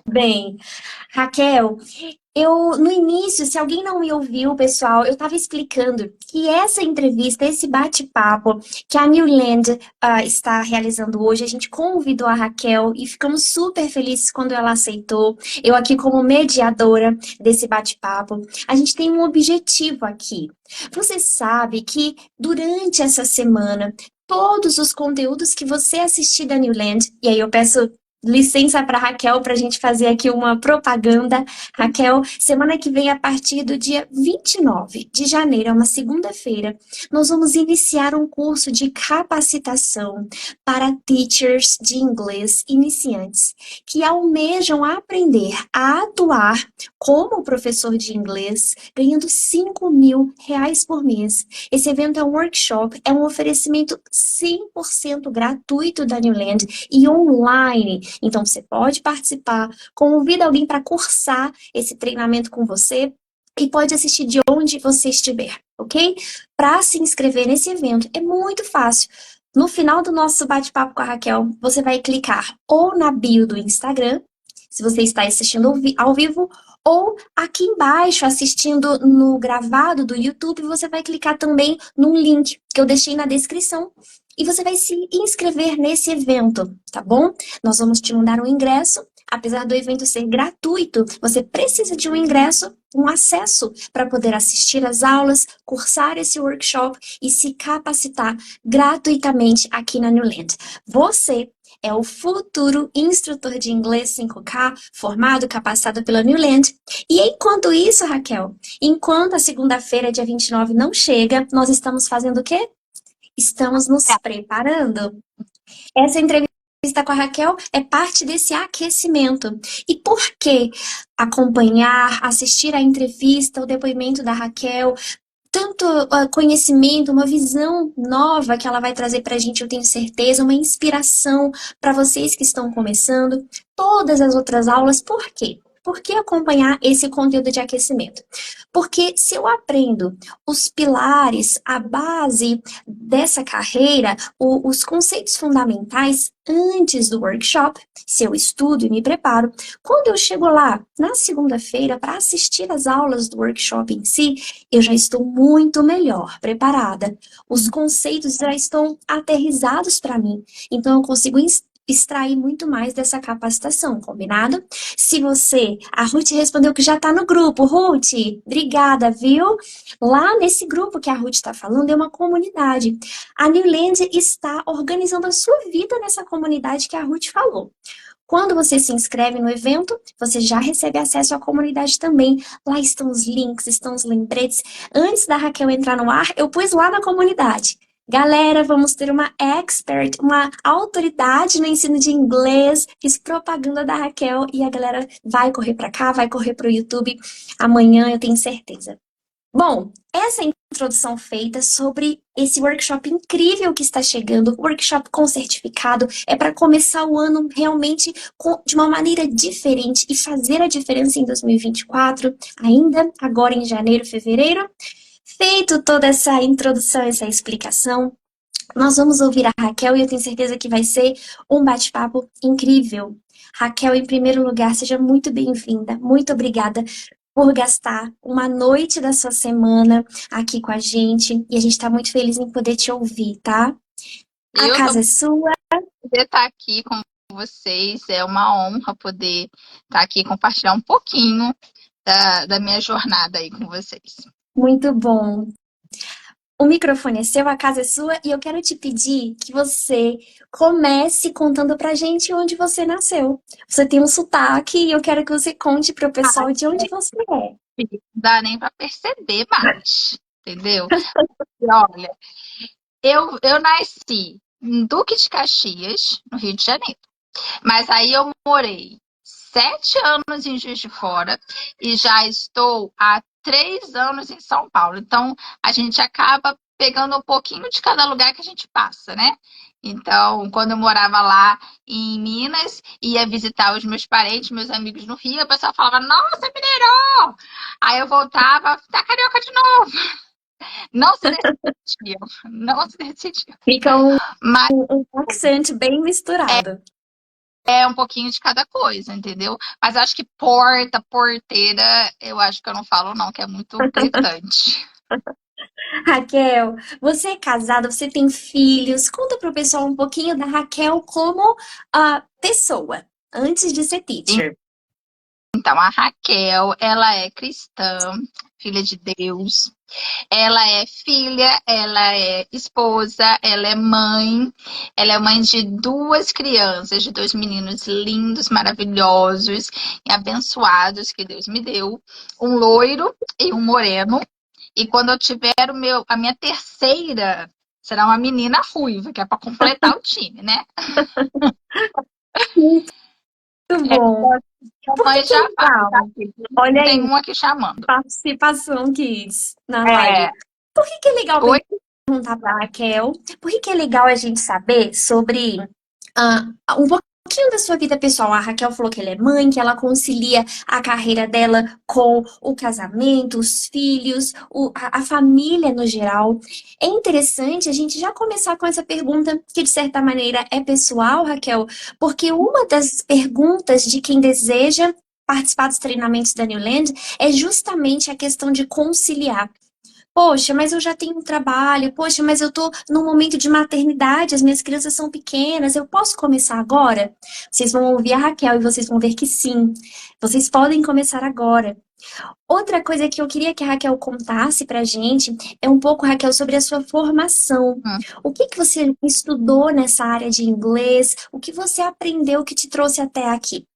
Bem, Raquel, no início, se alguém não me ouviu, pessoal, eu estava explicando que essa entrevista, esse bate-papo que a Newland está realizando hoje, a gente convidou a Raquel e ficamos super felizes quando ela aceitou. Eu aqui como mediadora desse bate-papo, a gente tem um objetivo aqui. Você sabe que durante essa semana, todos os conteúdos que você assistir da Newland, e aí eu peço licença para Raquel para a gente fazer aqui uma propaganda. Raquel, semana que vem, a partir do dia 29 de janeiro, é uma segunda-feira, nós vamos iniciar um curso de capacitação para teachers de inglês iniciantes que almejam aprender a atuar como professor de inglês, ganhando R$ 5.000 por mês. Esse evento é um workshop, é um oferecimento 100% gratuito da Newland e online. Então, você pode participar, convida alguém para cursar esse treinamento com você e pode assistir de onde você estiver, ok? Para se inscrever nesse evento é muito fácil. No final do nosso bate-papo com a Raquel, você vai clicar ou na bio do Instagram, se você está assistindo ao vivo, ou aqui embaixo, assistindo no gravado do YouTube, você vai clicar também num link que eu deixei na descrição e você vai se inscrever nesse evento, tá bom? Nós vamos te mandar um ingresso. Apesar do evento ser gratuito, você precisa de um ingresso, um acesso para poder assistir às aulas, cursar esse workshop e se capacitar gratuitamente aqui na Newland. Você é o futuro instrutor de inglês 5K, formado, capacitado pela Newland. E enquanto isso, Raquel, enquanto a segunda-feira, dia 29, não chega, nós estamos fazendo o quê? Estamos nos preparando. Essa entrevista com a Raquel é parte desse aquecimento. E por que acompanhar, assistir a entrevista, o depoimento da Raquel, tanto conhecimento, uma visão nova que ela vai trazer para a gente, eu tenho certeza, uma inspiração para vocês que estão começando, todas as outras aulas, por quê? Por que acompanhar esse conteúdo de aquecimento? Porque se eu aprendo os pilares, a base dessa carreira, os conceitos fundamentais antes do workshop, se eu estudo e me preparo, quando eu chego lá na segunda-feira para assistir às aulas do workshop em si, eu já estou muito melhor preparada. Os conceitos já estão aterrizados para mim, então eu consigo extrair muito mais dessa capacitação, combinado? Se você, a Ruth respondeu que já está no grupo. Ruth, obrigada, viu? Lá nesse grupo que a Ruth está falando é uma comunidade. A Newland está organizando a sua vida nessa comunidade que a Ruth falou. Quando você se inscreve no evento, você já recebe acesso à comunidade também. Lá estão os links, estão os lembretes. Antes da Raquel entrar no ar, eu pus lá na comunidade. Galera, vamos ter uma expert, uma autoridade no ensino de inglês. Fiz propaganda da Raquel e a galera vai correr para cá, vai correr para o YouTube amanhã, eu tenho certeza. Bom, essa introdução feita sobre esse workshop incrível que está chegando, workshop com certificado, é para começar o ano realmente de uma maneira diferente e fazer a diferença em 2024, ainda agora em janeiro, fevereiro. Feito toda essa introdução, essa explicação, nós vamos ouvir a Raquel e eu tenho certeza que vai ser um bate-papo incrível. Raquel, em primeiro lugar, seja muito bem-vinda, muito obrigada por gastar uma noite da sua semana aqui com a gente e a gente está muito feliz em poder te ouvir, tá? A casa é sua. Poder estar aqui com vocês, é uma honra poder estar aqui e compartilhar um pouquinho da minha jornada aí com vocês. Muito bom. O microfone é seu, a casa é sua e eu quero te pedir que você comece contando pra gente onde você nasceu. Você tem um sotaque e eu quero que você conte pro pessoal de onde você é. Não dá nem para perceber mais, entendeu? Olha, eu nasci em Duque de Caxias, no Rio de Janeiro. Mas aí eu morei 7 anos em Juiz de Fora e já estou há 3 anos em São Paulo. Então, a gente acaba pegando um pouquinho de cada lugar que a gente passa, né? Então, quando eu morava lá em Minas, ia visitar os meus parentes, meus amigos no Rio, a pessoa falava, nossa, mineirão! Aí eu voltava, tá carioca de novo. Não se decidiam, não se decidiam. Fica um accent bem misturado. É um pouquinho de cada coisa, entendeu? Mas acho que porta, porteira, eu acho que eu não falo não, que é muito gritante. Raquel, você é casada, você tem filhos. Conta pro pessoal um pouquinho da Raquel como pessoa, antes de ser teacher. Então, a Raquel, ela é cristã, filha de Deus. Ela é filha, ela é esposa, ela é mãe de duas crianças, de dois meninos lindos, maravilhosos e abençoados que Deus me deu, um loiro e um moreno. E quando eu tiver a minha terceira, será uma menina ruiva, que é para completar o time, né? Muito É, bom. Por que mãe que é já fala, tá legal? aqui. Olha Tem aí, um aqui chamando. participação Kids na É, live. Por que que é legal oi? perguntar para a Raquel? Por que que é legal a gente saber sobre um pouquinho da sua vida pessoal? A Raquel falou que ela é mãe, que ela concilia a carreira dela com o casamento, os filhos, a família no geral. É interessante a gente já começar com essa pergunta, que de certa maneira é pessoal, Raquel, porque uma das perguntas de quem deseja participar dos treinamentos da New Land é justamente a questão de conciliar. Poxa, mas eu já tenho um trabalho. Poxa, mas eu tô num momento de maternidade, as minhas crianças são pequenas. Eu posso começar agora? Vocês vão ouvir a Raquel e vocês vão ver que sim. Vocês podem começar agora. Outra coisa que eu queria que a Raquel contasse pra gente é um pouco, Raquel, sobre a sua formação. O que que você estudou nessa área de inglês? O que você aprendeu que te trouxe até aqui?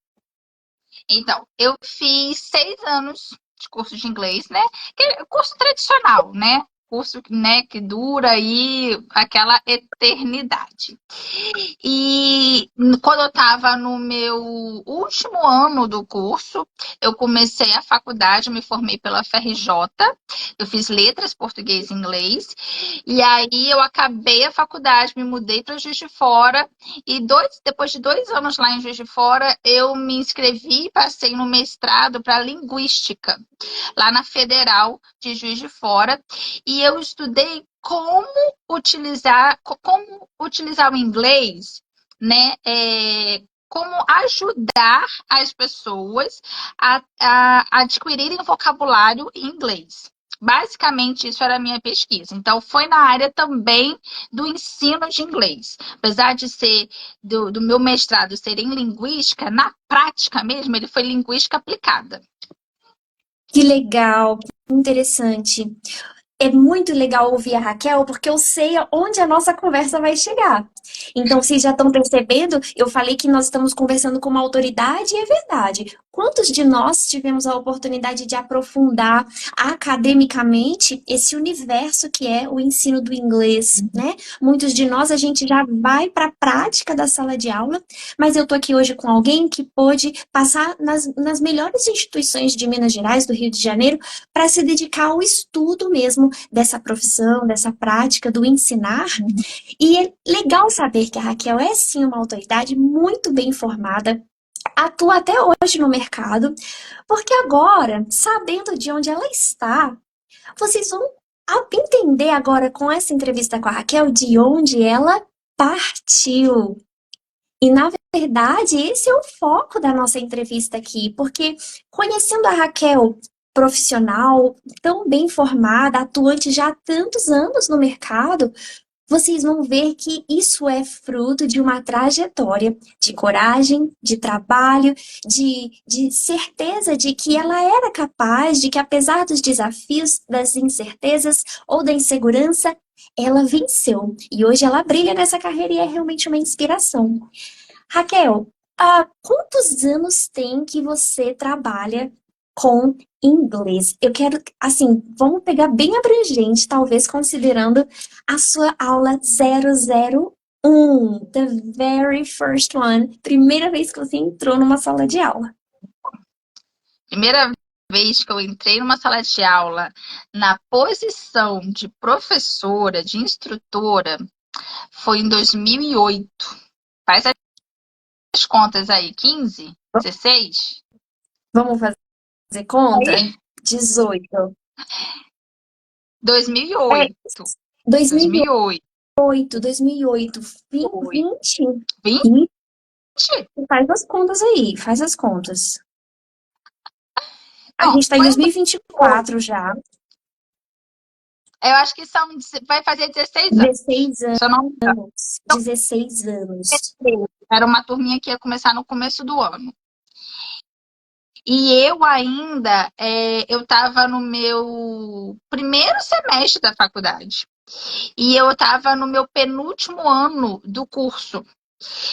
Então, eu fiz 6 anos de curso de inglês, né? Que é curso tradicional, né? Curso, né, que dura aí aquela eternidade. E quando eu estava no meu último ano do curso, eu comecei a faculdade, me formei pela FRJ, eu fiz letras, português e inglês, e aí eu acabei a faculdade, me mudei para Juiz de Fora, e depois de 2 anos lá em Juiz de Fora, eu me inscrevi e passei no mestrado para Linguística, lá na Federal de Juiz de Fora, e eu estudei como utilizar o inglês, né? Como ajudar as pessoas a adquirirem vocabulário em inglês. Basicamente, isso era a minha pesquisa. Então, foi na área também do ensino de inglês. Apesar de ser do meu mestrado ser em linguística, na prática mesmo, ele foi linguística aplicada. Que legal, que interessante. É muito legal ouvir a Raquel, porque eu sei onde a nossa conversa vai chegar. Então, vocês já estão percebendo? Eu falei que nós estamos conversando com uma autoridade, e é verdade. Quantos de nós tivemos a oportunidade de aprofundar academicamente esse universo que é o ensino do inglês, né? Muitos de nós, a gente já vai para a prática da sala de aula, mas eu estou aqui hoje com alguém que pôde passar nas melhores instituições de Minas Gerais, do Rio de Janeiro, para se dedicar ao estudo mesmo dessa profissão, dessa prática do ensinar. E é legal saber que a Raquel é sim uma autoridade muito bem formada, atua até hoje no mercado, porque agora, sabendo de onde ela está, vocês vão entender agora com essa entrevista com a Raquel de onde ela partiu. E, na verdade, esse é o foco da nossa entrevista aqui, porque conhecendo a Raquel, profissional, tão bem formada, atuante já há tantos anos no mercado, vocês vão ver que isso é fruto de uma trajetória de coragem, de trabalho, de certeza de que ela era capaz, de que apesar dos desafios, das incertezas ou da insegurança, ela venceu. E hoje ela brilha nessa carreira e é realmente uma inspiração. Raquel, há quantos anos tem que você trabalha com inglês? Eu quero, assim, vamos pegar bem abrangente, talvez considerando a sua aula 001, the very first one, primeira vez que você entrou numa sala de aula. Primeira vez que eu entrei numa sala de aula na posição de professora, de instrutora, foi em 2008. Faz as contas aí, 15, 16? Vamos fazer conta? Aí, 18. É, 2008. 2008, 2008. 2008, 20, 20? Faz as contas aí, faz as contas. A Bom, gente tá em foi um 2024 já. eu acho que vai fazer 16 anos. 16 Se eu não me engano. anos. 16 anos. Era uma turminha que ia começar no começo do ano. E eu ainda, eu estava no meu primeiro semestre da faculdade. E eu estava no meu penúltimo ano do curso.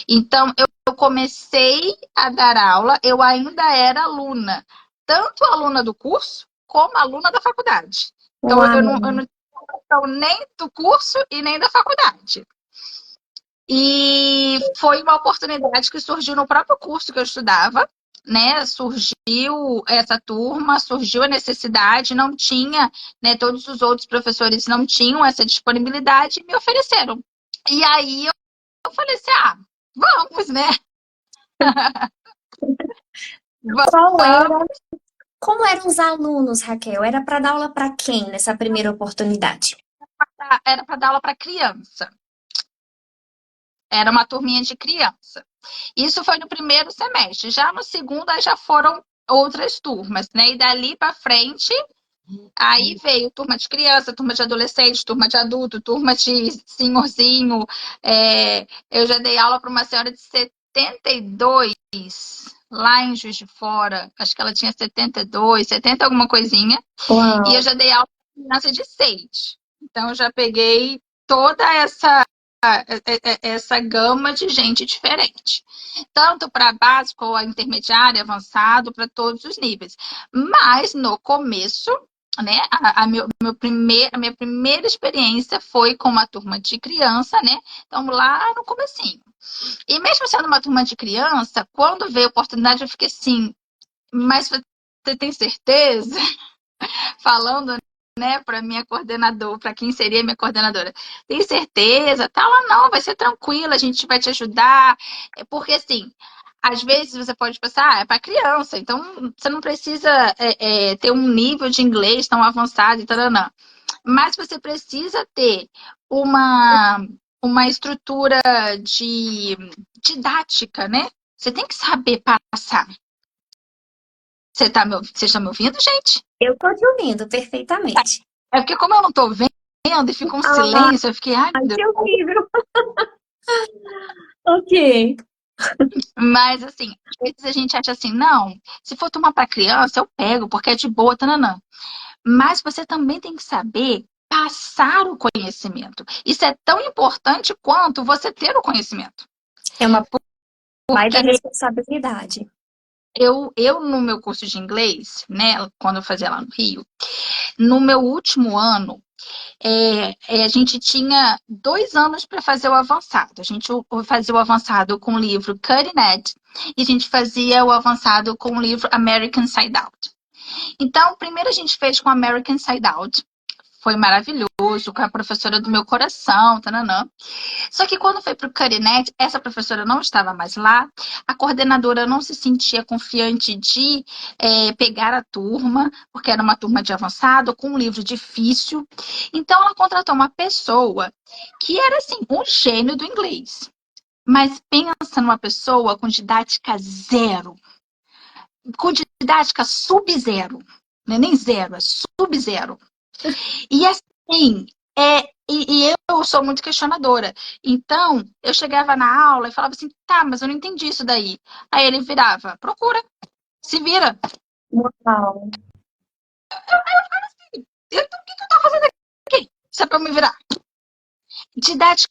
Então, eu comecei a dar aula, eu ainda era aluna. Tanto aluna do curso, como aluna da faculdade. Então, eu não Uau. tinha noção nem do curso e nem da faculdade. E foi uma oportunidade que surgiu no próprio curso que eu estudava, né? Surgiu essa turma, surgiu a necessidade, não tinha, né? Todos os outros professores não tinham essa disponibilidade e me ofereceram. E aí eu falei assim: ah, vamos, né? Qual era? Vamos. Como eram os alunos, Raquel? Era para dar aula para quem nessa primeira oportunidade? Era para dar aula para criança. Era uma turminha de criança. Isso foi no primeiro semestre. Já no segundo, aí já foram outras turmas, né? E dali para frente, aí veio turma de criança, turma de adolescente, turma de adulto, turma de senhorzinho. Eu já dei aula para uma senhora de 72, lá em Juiz de Fora. Acho que ela tinha 72, 70 alguma coisinha. E eu Uau. já dei aula para criança de 6. Então, eu já peguei toda essa gama de gente diferente. Tanto para básico, a intermediário, avançado, para todos os níveis. Mas, no começo, né, a minha primeira experiência foi com uma turma de criança, né? Então, lá no comecinho. E mesmo sendo uma turma de criança, quando veio a oportunidade, eu fiquei assim, mas você tem certeza? Falando, né, para minha coordenadora, para quem seria minha coordenadora. Tem certeza? Tá lá, não, vai ser tranquila, a gente vai te ajudar. Porque assim, às vezes você pode pensar, é para criança, então você não precisa ter um nível de inglês tão avançado e tal, não. Mas você precisa ter uma, uma estrutura de didática, né? Você tem que saber passar. Você está me ouvindo, gente? Eu estou te ouvindo perfeitamente. É porque como eu não tô vendo e fica um Ah, silêncio, eu fiquei, ai meu Deus. que horrível. Ok. Mas assim, às vezes a gente acha assim, não, se for tomar para criança, eu pego, porque é de boa, tananã. Mas você também tem que saber passar o conhecimento. Isso é tão importante quanto você ter o conhecimento. É uma baita Porque responsabilidade. eu no meu curso de inglês, né, quando eu fazia lá no Rio, no meu último ano, a gente tinha 2 anos para fazer o avançado. A gente fazia o avançado com o livro Cutting Edge e a gente fazia o avançado com o livro American Side Out. Então, primeiro a gente fez com American Side Out. Foi maravilhoso, com a professora do meu coração, tananã. Só que quando foi para o Carinet, essa professora não estava mais lá, a coordenadora não se sentia confiante de pegar a turma, porque era uma turma de avançado, com um livro difícil. Então, ela contratou uma pessoa que era, assim, um gênio do inglês. Mas pensa numa pessoa com didática zero, com didática sub-zero. Não é nem zero, é sub-zero. E assim, eu sou muito questionadora. Então, eu chegava na aula e falava assim, tá, mas eu não entendi isso daí. Aí ele virava, procura, se vira. Uau. O que eu tô fazendo aqui? Isso é pra eu me virar. Didática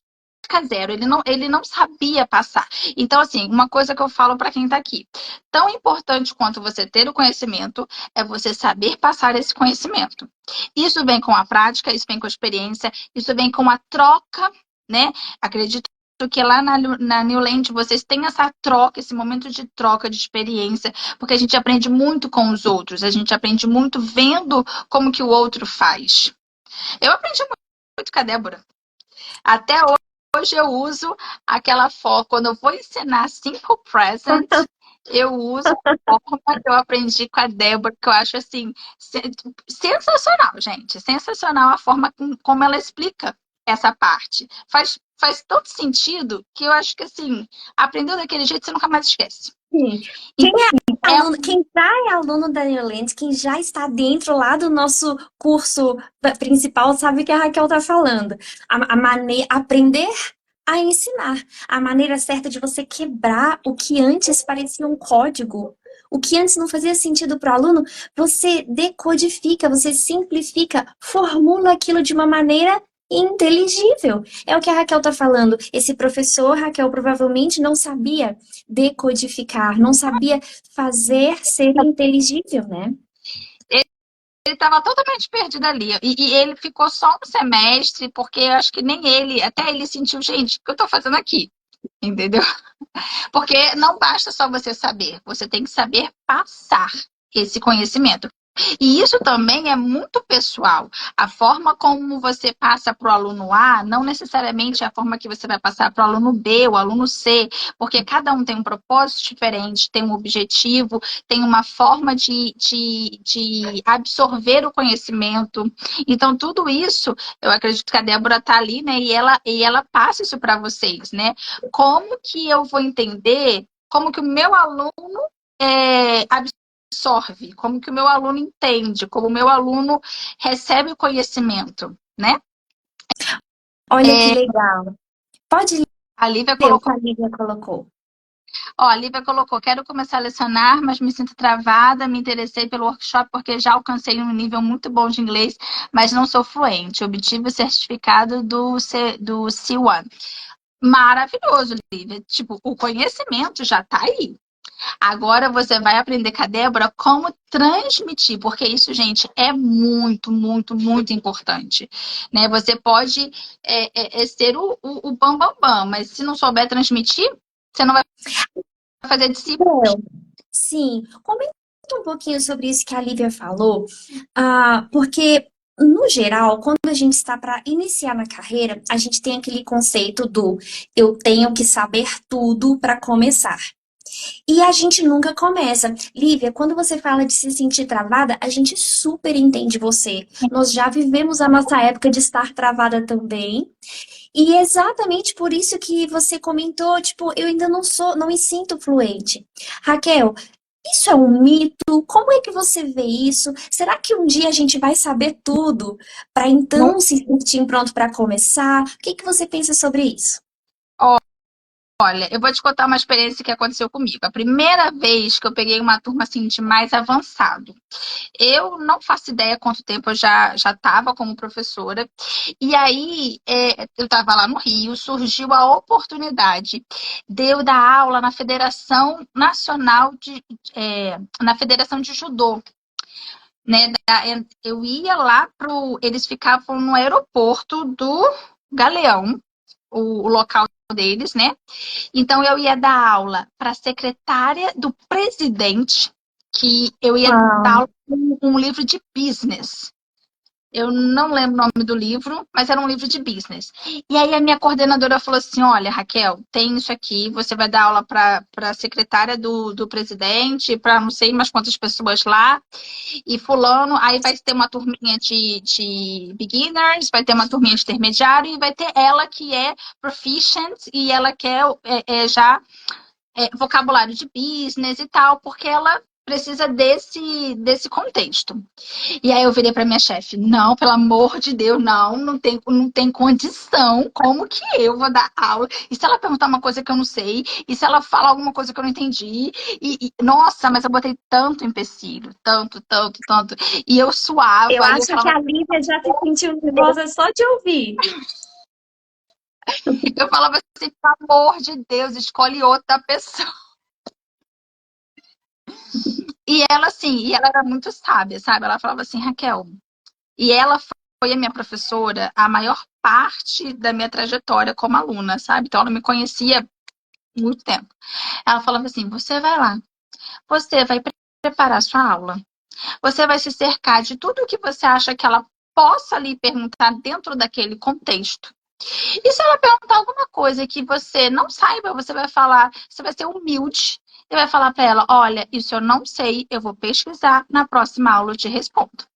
zero, ele não sabia passar. Então, assim, uma coisa que eu falo para quem tá aqui, tão importante quanto você ter o conhecimento é você saber passar esse conhecimento. Isso vem com a prática, isso vem com a experiência, isso vem com a troca, né? Acredito que lá na Newland vocês têm essa troca, esse momento de troca de experiência, porque a gente aprende muito com os outros, a gente aprende muito vendo como que o outro faz. Eu aprendi muito com a Débora. Até hoje eu uso aquela forma, quando eu vou ensinar Simple Present, eu uso a forma que eu aprendi com a Débora, que eu acho assim, sensacional, gente. Sensacional a forma como ela explica essa parte. Faz faz tanto sentido que eu acho que, assim, aprendeu daquele jeito, você nunca mais esquece. Sim. Quem Então, assim, é é aluno, quem já é aluno da Neurland, quem já está dentro lá do nosso curso principal, sabe o que a Raquel está falando. Aprender a ensinar. A maneira certa de você quebrar o que antes parecia um código. O que antes não fazia sentido para o aluno, você decodifica, você simplifica, formula aquilo de uma maneira inteligível. É o que a Raquel está falando. Esse professor, Raquel, provavelmente não sabia decodificar, não sabia fazer ser inteligível, né? ele estava totalmente perdido ali. E ele ficou só um semestre, porque eu acho que nem ele, até ele sentiu, gente, o que eu estou fazendo aqui? Entendeu? Porque não basta só você saber, você tem que saber passar esse conhecimento. E isso também é muito pessoal. A forma como você passa para o aluno A não necessariamente é a forma que você vai passar para o aluno B, o aluno C, porque cada um tem um propósito diferente, tem um objetivo, tem uma forma de absorver o conhecimento. Então, tudo isso, eu acredito que a Débora está ali, né? E ela passa isso para vocês, né? Como que eu vou entender como que o meu aluno absorve, como que o meu aluno entende, como o meu aluno recebe o conhecimento, né? Olha que legal. Pode A Lívia ler o que colocou, a Lívia colocou. ó, a Lívia colocou, quero começar a lecionar, mas me sinto travada, me interessei pelo workshop porque já alcancei um nível muito bom de inglês, mas não sou fluente. Obtive o certificado do C1. Maravilhoso, Lívia. Tipo, o conhecimento já tá aí. Agora você vai aprender com a Débora como transmitir, porque isso, gente, é muito, muito, muito importante. Né? Você pode ser o bam, bam, bam, mas se não souber transmitir, você não vai fazer discípulos. Bom, sim, comenta um pouquinho sobre isso que a Lívia falou, porque, no geral, quando a gente está para iniciar na carreira, a gente tem aquele conceito do eu tenho que saber tudo para começar. E a gente nunca começa. Lívia, quando você fala de se sentir travada, a gente super entende você. Nós já vivemos a nossa época de estar travada também. E é exatamente por isso que você comentou, tipo, eu ainda não sou, não me sinto fluente. Raquel, isso é um mito? Como é que você vê isso? Será que um dia a gente vai saber tudo para então se sentir pronto para começar? O que que você pensa sobre isso? Olha, eu vou te contar uma experiência que aconteceu comigo. A primeira vez que eu peguei uma turma assim de mais avançado. Eu não faço ideia quanto tempo eu já estava como professora. E aí, eu estava lá no Rio, surgiu a oportunidade de eu dar aula na Federação Nacional na Federação de Judô. Né? Eu ia lá eles ficavam no aeroporto do Galeão, o local deles, né? Então, eu ia dar aula para a secretária do presidente, que eu ia dar Ah, aula com um livro de business. Eu não lembro o nome do livro, mas era um livro de business. E aí a minha coordenadora falou assim: olha, Raquel, tem isso aqui, você vai dar aula para a secretária do presidente, para não sei mais quantas pessoas lá, e fulano, aí vai ter uma turminha de beginners, vai ter uma turminha de intermediário, e vai ter ela que é proficient, e ela quer já vocabulário de business e tal, porque ela precisa desse contexto. E aí eu virei para minha chefe, não, pelo amor de Deus, não tem condição, como que eu vou dar aula? E se ela perguntar uma coisa que eu não sei? E se ela falar alguma coisa que eu não entendi? Nossa, mas eu botei tanto empecilho, tanto, tanto, tanto. E eu eu suava, e eu acho que falava, a Lívia já se sentiu nervosa só de ouvir. eu falava assim, pelo amor de Deus, escolhe outra pessoa. E ela, assim, e ela era muito sábia, sabe? Ela falava assim, Raquel, e ela foi a minha professora a maior parte da minha trajetória como aluna, sabe? Então ela me conhecia há muito tempo. Ela falava assim: você vai lá, você vai preparar sua aula, você vai se cercar de tudo que você acha que ela possa lhe perguntar dentro daquele contexto. E se ela perguntar alguma coisa que você não saiba, você vai falar, você vai ser humilde e vai falar para ela: olha, isso eu não sei, eu vou pesquisar, na próxima aula eu te respondo.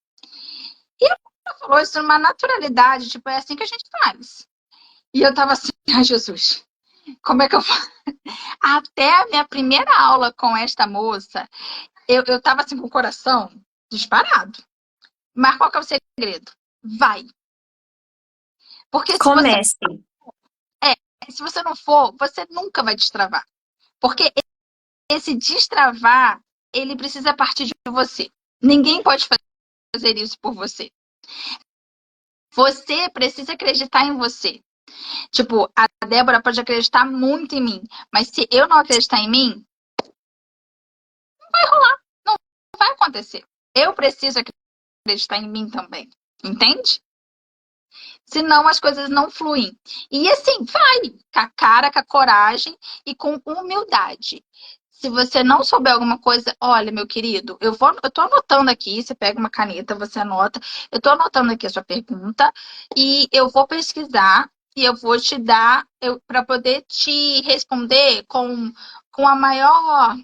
E ela falou isso numa naturalidade, tipo, é assim que a gente faz. E eu tava assim, ai Jesus, como é que eu faço? Até a minha primeira aula com esta moça, eu tava assim com o coração disparado. Mas qual que é o segredo? Vai. Porque Comece. se você não for, você nunca vai destravar. Porque esse destravar, ele precisa partir de você. Ninguém pode fazer isso por você. Você precisa acreditar em você. Tipo, a Débora pode acreditar muito em mim, mas se eu não acreditar em mim, não vai acontecer. Eu preciso acreditar em mim também. Entende? Senão as coisas não fluem. E assim, vai, com a cara, com a coragem e com humildade. Se você não souber alguma coisa, olha, meu querido, eu tô anotando aqui, você pega uma caneta, você anota, eu tô anotando aqui a sua pergunta e eu vou pesquisar e eu vou te dar para poder te responder com a maior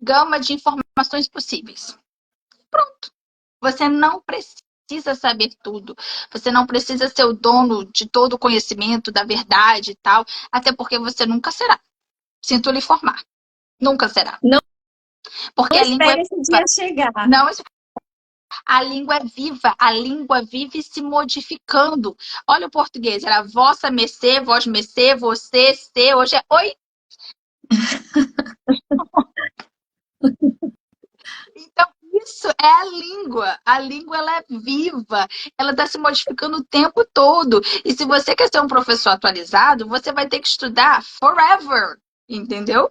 gama de informações possíveis. Pronto. Você não precisa saber tudo. Você não precisa ser o dono de todo o conhecimento, da verdade e tal. Até porque você nunca será. Sinto lhe informar. Nunca será. Não Porque a língua é espere esse viva. dia chegar. Não, a língua é viva. A língua vive se modificando. Olha o português. Era vossa mercê, vós mercê, você, se. Hoje é oi. Então, isso é a língua. A língua ela é viva, ela está se modificando o tempo todo. E se você quer ser um professor atualizado, você vai ter que estudar forever, entendeu?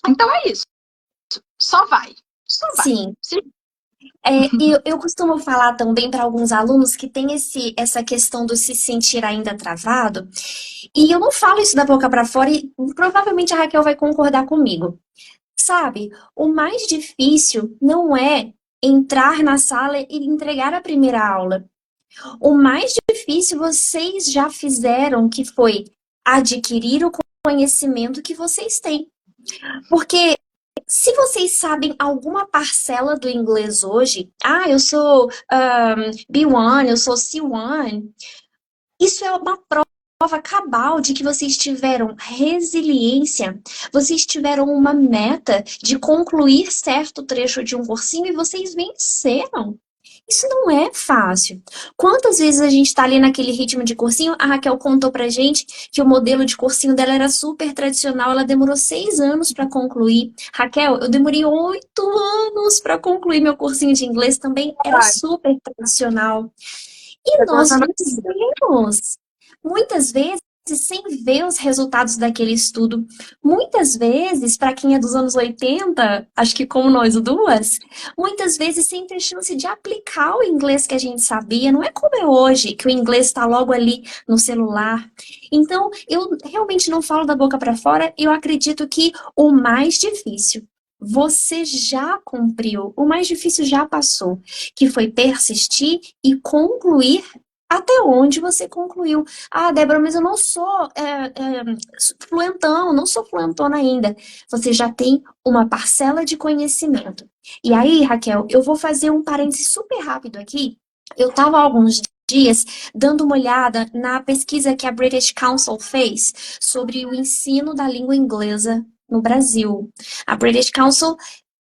Então é isso. Só vai. Só vai. Sim. Eu costumo falar também para alguns alunos que tem essa questão do se sentir ainda travado, e eu não falo isso da boca para fora, e provavelmente a Raquel vai concordar comigo. Sabe, o mais difícil não é entrar na sala e entregar a primeira aula. O mais difícil vocês já fizeram, que foi adquirir o conhecimento que vocês têm. Porque se vocês sabem alguma parcela do inglês hoje, eu sou B1, eu sou C1, isso é uma prova cabal de que vocês tiveram resiliência, vocês tiveram uma meta de concluir certo trecho de um cursinho e vocês venceram. Isso não é fácil. Quantas vezes a gente tá ali naquele ritmo de cursinho? A Raquel contou pra gente que o modelo de cursinho dela era super tradicional, ela demorou 6 anos para concluir. Raquel, eu demorei 8 anos para concluir meu cursinho de inglês, também era super tradicional. E nós vencemos. Muitas vezes sem ver os resultados daquele estudo. Muitas vezes, para quem é dos anos 80, acho que como nós duas, muitas vezes sem ter chance de aplicar o inglês que a gente sabia. Não é como é hoje, que o inglês está logo ali no celular. Então, eu realmente não falo da boca para fora, eu acredito que o mais difícil você já cumpriu, o mais difícil já passou, que foi persistir e concluir até onde você concluiu. Débora, mas eu não sou fluentão, não sou fluentona ainda. Você já tem uma parcela de conhecimento. E aí, Raquel, eu vou fazer um parênteses super rápido aqui. Eu estava há alguns dias dando uma olhada na pesquisa que a British Council fez sobre o ensino da língua inglesa no Brasil. A British Council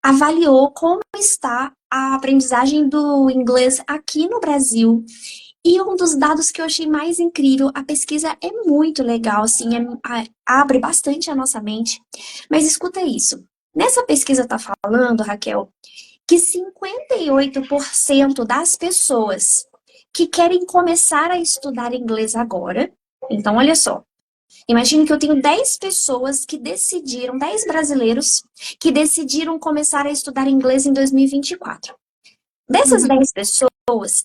avaliou como está a aprendizagem do inglês aqui no Brasil. E um dos dados que eu achei mais incrível, a pesquisa é muito legal, assim, abre bastante a nossa mente. Mas escuta isso. Nessa pesquisa está falando, Raquel, que 58% das pessoas que querem começar a estudar inglês agora, então olha só, imagine que eu tenho 10 pessoas que decidiram, 10 brasileiros, que decidiram começar a estudar inglês em 2024. Dessas 10 pessoas,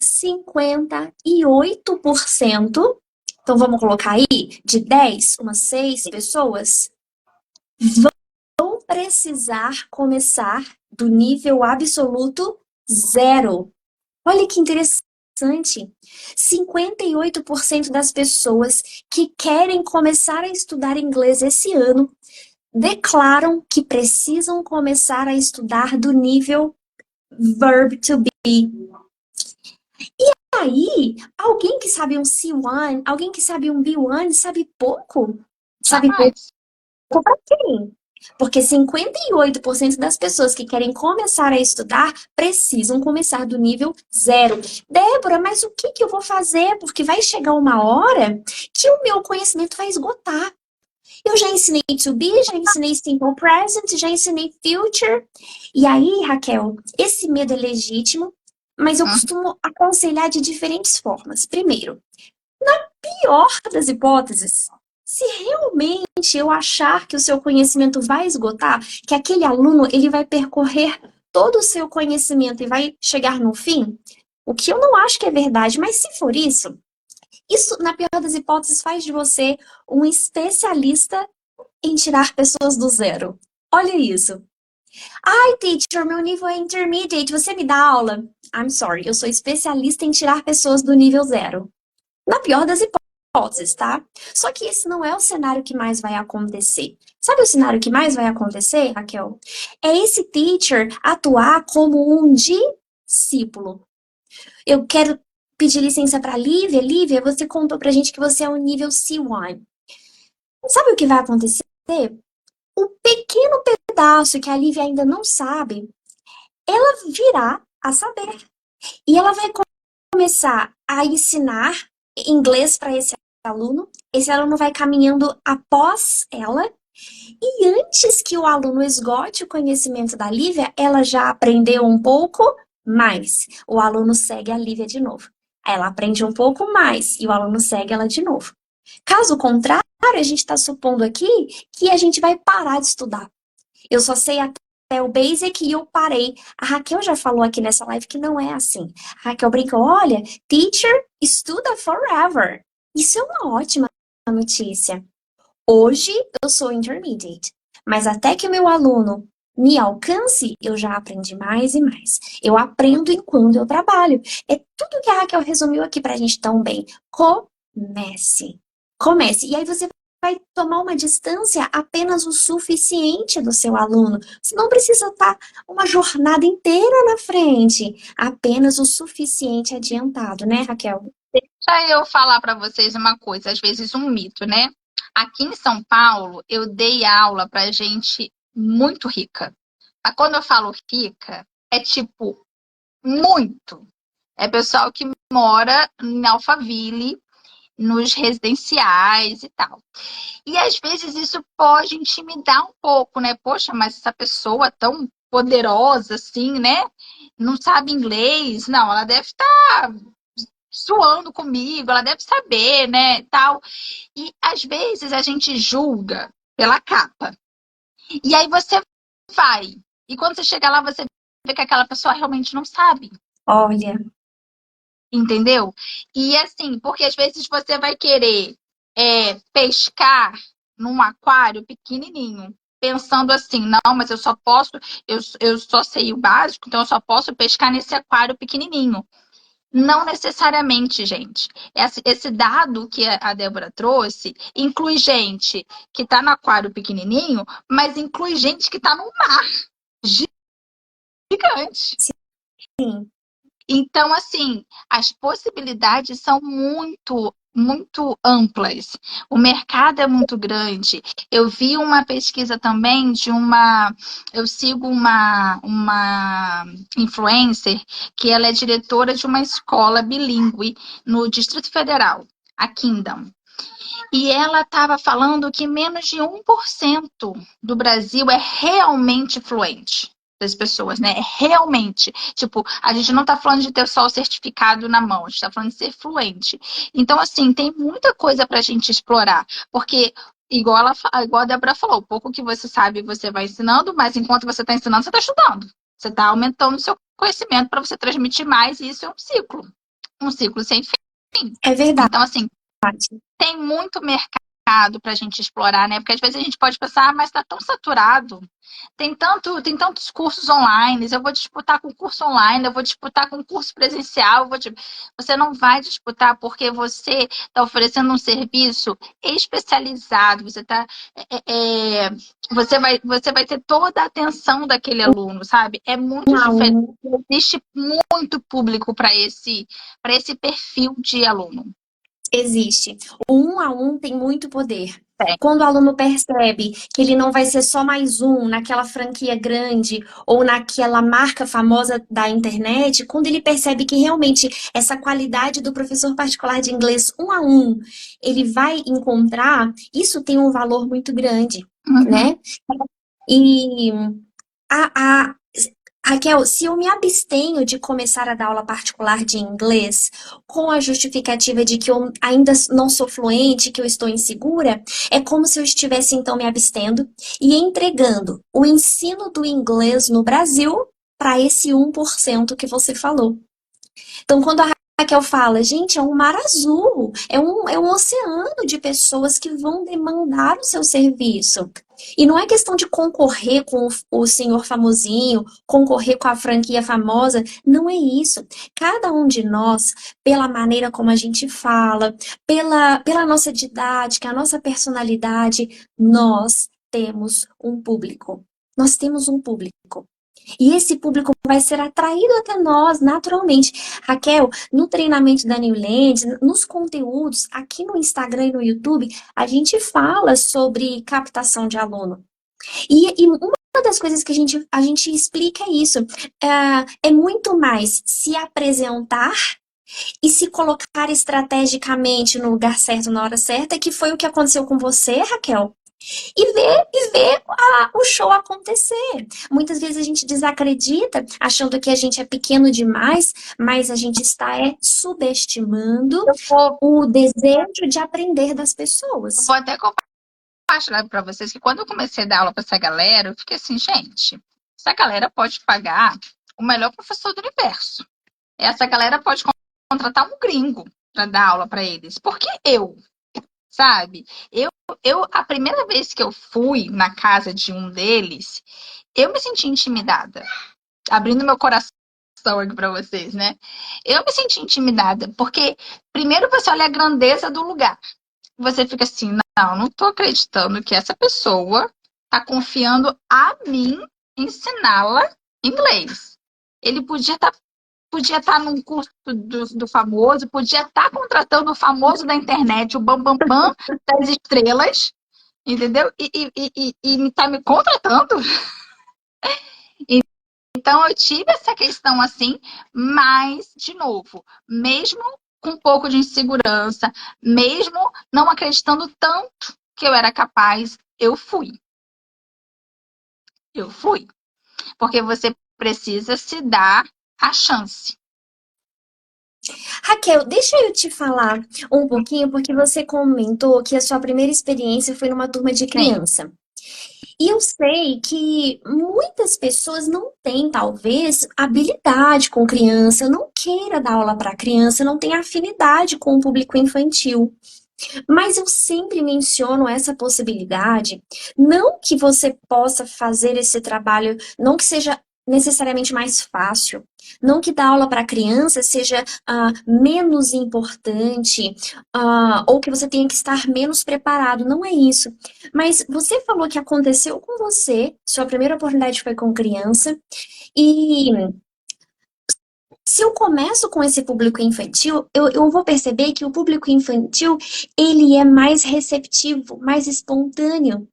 58%, então vamos colocar aí, de 10, umas 6 pessoas, vão precisar começar do nível absoluto 0. Olha que interessante. 58% das pessoas que querem começar a estudar inglês esse ano declaram que precisam começar a estudar do nível verb to be. E aí, alguém que sabe um C1, alguém que sabe um B1, sabe pouco? Sabe pouco Jamais. para quem? Porque 58% das pessoas que querem começar a estudar precisam começar do nível zero. Débora, mas o que que eu vou fazer? Porque vai chegar uma hora que o meu conhecimento vai esgotar. Eu já ensinei to be, já ensinei simple present, já ensinei future. E aí, Raquel, esse medo é legítimo, mas eu Uhum. costumo aconselhar de diferentes formas. Primeiro, pior das hipóteses, se realmente eu achar que o seu conhecimento vai esgotar, que aquele aluno ele vai percorrer todo o seu conhecimento e vai chegar no fim, o que eu não acho que é verdade, mas se for isso, isso, na pior das hipóteses, faz de você um especialista em tirar pessoas do zero. Olha isso. Ai, teacher, meu nível é intermediate, você me dá aula? I'm sorry, eu sou especialista em tirar pessoas do nível zero. Na pior das hipóteses, tá? Só que esse não é o cenário que mais vai acontecer. Sabe o cenário que mais vai acontecer, Raquel? É esse teacher atuar como um discípulo. Eu quero pedir licença para Lívia. Lívia, você contou pra gente que você é o nível C1. Sabe o que vai acontecer? O pequeno pedaço que a Lívia ainda não sabe, ela virá a saber. E ela vai começar a ensinar inglês para esse aluno vai caminhando após ela, e antes que o aluno esgote o conhecimento da Lívia, ela já aprendeu um pouco mais. O aluno segue a Lívia de novo. Ela aprende um pouco mais e o aluno segue ela de novo. Caso contrário, a gente está supondo aqui que a gente vai parar de estudar. Eu só sei até o basic e eu parei. A Raquel já falou aqui nessa live que não é assim. A Raquel brincou, olha, teacher estuda forever. Isso é uma ótima notícia. Hoje eu sou intermediate, mas até que o meu aluno me alcance, eu já aprendi mais e mais. Eu aprendo enquanto eu trabalho. É tudo que a Raquel resumiu aqui pra gente tão bem. Comece. Comece. E aí você vai tomar uma distância apenas o suficiente do seu aluno. Você não precisa estar uma jornada inteira na frente, apenas o suficiente adiantado, né, Raquel? Deixa eu falar para vocês uma coisa, às vezes um mito, né? Aqui em São Paulo, eu dei aula para gente muito rica. Mas quando eu falo rica, é tipo muito. É pessoal que mora em Alphaville, nos residenciais e tal. E às vezes isso pode intimidar um pouco, né? Poxa, mas essa pessoa tão poderosa assim, né? Não sabe inglês. Não, ela deve estar suando comigo, ela deve saber, né? Tal. E às vezes a gente julga pela capa. E aí você vai. E quando você chega lá, você vê que aquela pessoa realmente não sabe. Olha, Entendeu? E assim, porque às vezes você vai querer pescar num aquário pequenininho, pensando assim, não, mas eu só posso, eu só sei o básico, então eu só posso pescar nesse aquário pequenininho. Não necessariamente, gente. Esse dado que a Débora trouxe inclui gente que está no aquário pequenininho, mas inclui gente que está no mar gigante. sim, Então, assim, as possibilidades são muito, muito amplas. O mercado é muito grande. Eu vi uma pesquisa também de uma. Eu sigo uma influencer que ela é diretora de uma escola bilíngue no Distrito Federal, a Kingdom. E ela estava falando que menos de 1% do Brasil é realmente fluente das pessoas, né? É realmente. Tipo, a gente não está falando de ter só o certificado na mão, a gente está falando de ser fluente. Então, assim, tem muita coisa para a gente explorar. Porque, igual a Débora falou, o pouco que você sabe, você vai ensinando, mas enquanto você está ensinando, você está estudando. Você está aumentando o seu conhecimento para você transmitir mais, e isso é um ciclo. Um ciclo sem fim. é verdade. Então, assim, tem muito mercado mercado para a gente explorar, né? Porque às vezes a gente pode pensar, mas está tão saturado. Tem tantos cursos online, eu vou disputar com curso online, eu vou disputar com curso presencial, você não vai disputar porque você está oferecendo um serviço especializado, você vai ter toda a atenção daquele aluno, sabe? É muito diferente. Não, Existe muito público para esse perfil de aluno. existe. O 1 a 1 tem muito poder. É. Quando o aluno percebe que ele não vai ser só mais um naquela franquia grande ou naquela marca famosa da internet, quando ele percebe que realmente essa qualidade do professor particular de inglês 1 a 1 ele vai encontrar, isso tem um valor muito grande, Uhum. né? E a, Raquel, se eu me abstenho de começar a dar aula particular de inglês com a justificativa de que eu ainda não sou fluente, que eu estou insegura, é como se eu estivesse então me abstendo e entregando o ensino do inglês no Brasil para esse 1% que você falou. Então, quando a Raquel fala, gente, é um mar azul, é um oceano de pessoas que vão demandar o seu serviço. E não é questão de concorrer com o senhor famosinho, concorrer com a franquia famosa, não é isso. Cada um de nós, pela maneira como a gente fala, pela nossa didática, a nossa personalidade, nós temos um público. Nós temos um público. E esse público vai ser atraído até nós naturalmente. Raquel, no treinamento da Newland, nos conteúdos, aqui no Instagram e no YouTube, a gente fala sobre captação de aluno. E uma das coisas que a gente explica é isso. É muito mais se apresentar e se colocar estrategicamente no lugar certo, na hora certa, que foi o que aconteceu com você, Raquel. E ver o show acontecer. Muitas vezes a gente desacredita, achando que a gente é pequeno demais, mas a gente está subestimando Eu vou, o desejo de aprender das pessoas. vou até compartilhar para vocês que quando eu comecei a dar aula para essa galera, eu fiquei assim, gente, essa galera pode pagar o melhor professor do universo. Essa galera pode contratar um gringo para dar aula para eles. Porque sabe? A primeira vez que eu fui na casa de um deles, eu me senti intimidada. Abrindo meu coração aqui para vocês, né? Eu me senti intimidada, porque primeiro você olha a grandeza do lugar. Você fica assim, não tô acreditando que essa pessoa tá confiando a mim ensiná-la inglês. Ele podia estar num curso do famoso, podia estar contratando o famoso da internet, o Bambambam Bam, Bam das estrelas, entendeu? E tá me contratando. Então eu tive essa questão assim, mas, de novo, mesmo com um pouco de insegurança, mesmo não acreditando tanto que eu era capaz, eu fui. Eu fui. Porque você precisa se dar a chance. Raquel, deixa eu te falar um pouquinho, porque você comentou que a sua primeira experiência foi numa turma de Sim. criança. E eu sei que muitas pessoas não têm, talvez, habilidade com criança, não queira dar aula para criança, não tem afinidade com o público infantil. Mas eu sempre menciono essa possibilidade, não que você possa fazer esse trabalho, não que seja necessariamente mais fácil, não que dar aula para criança seja menos importante, ou que você tenha que estar menos preparado, não é isso. Mas você falou que aconteceu com você, sua primeira oportunidade foi com criança, e se eu começo com esse público infantil, eu vou perceber que o público infantil, ele é mais receptivo, mais espontâneo.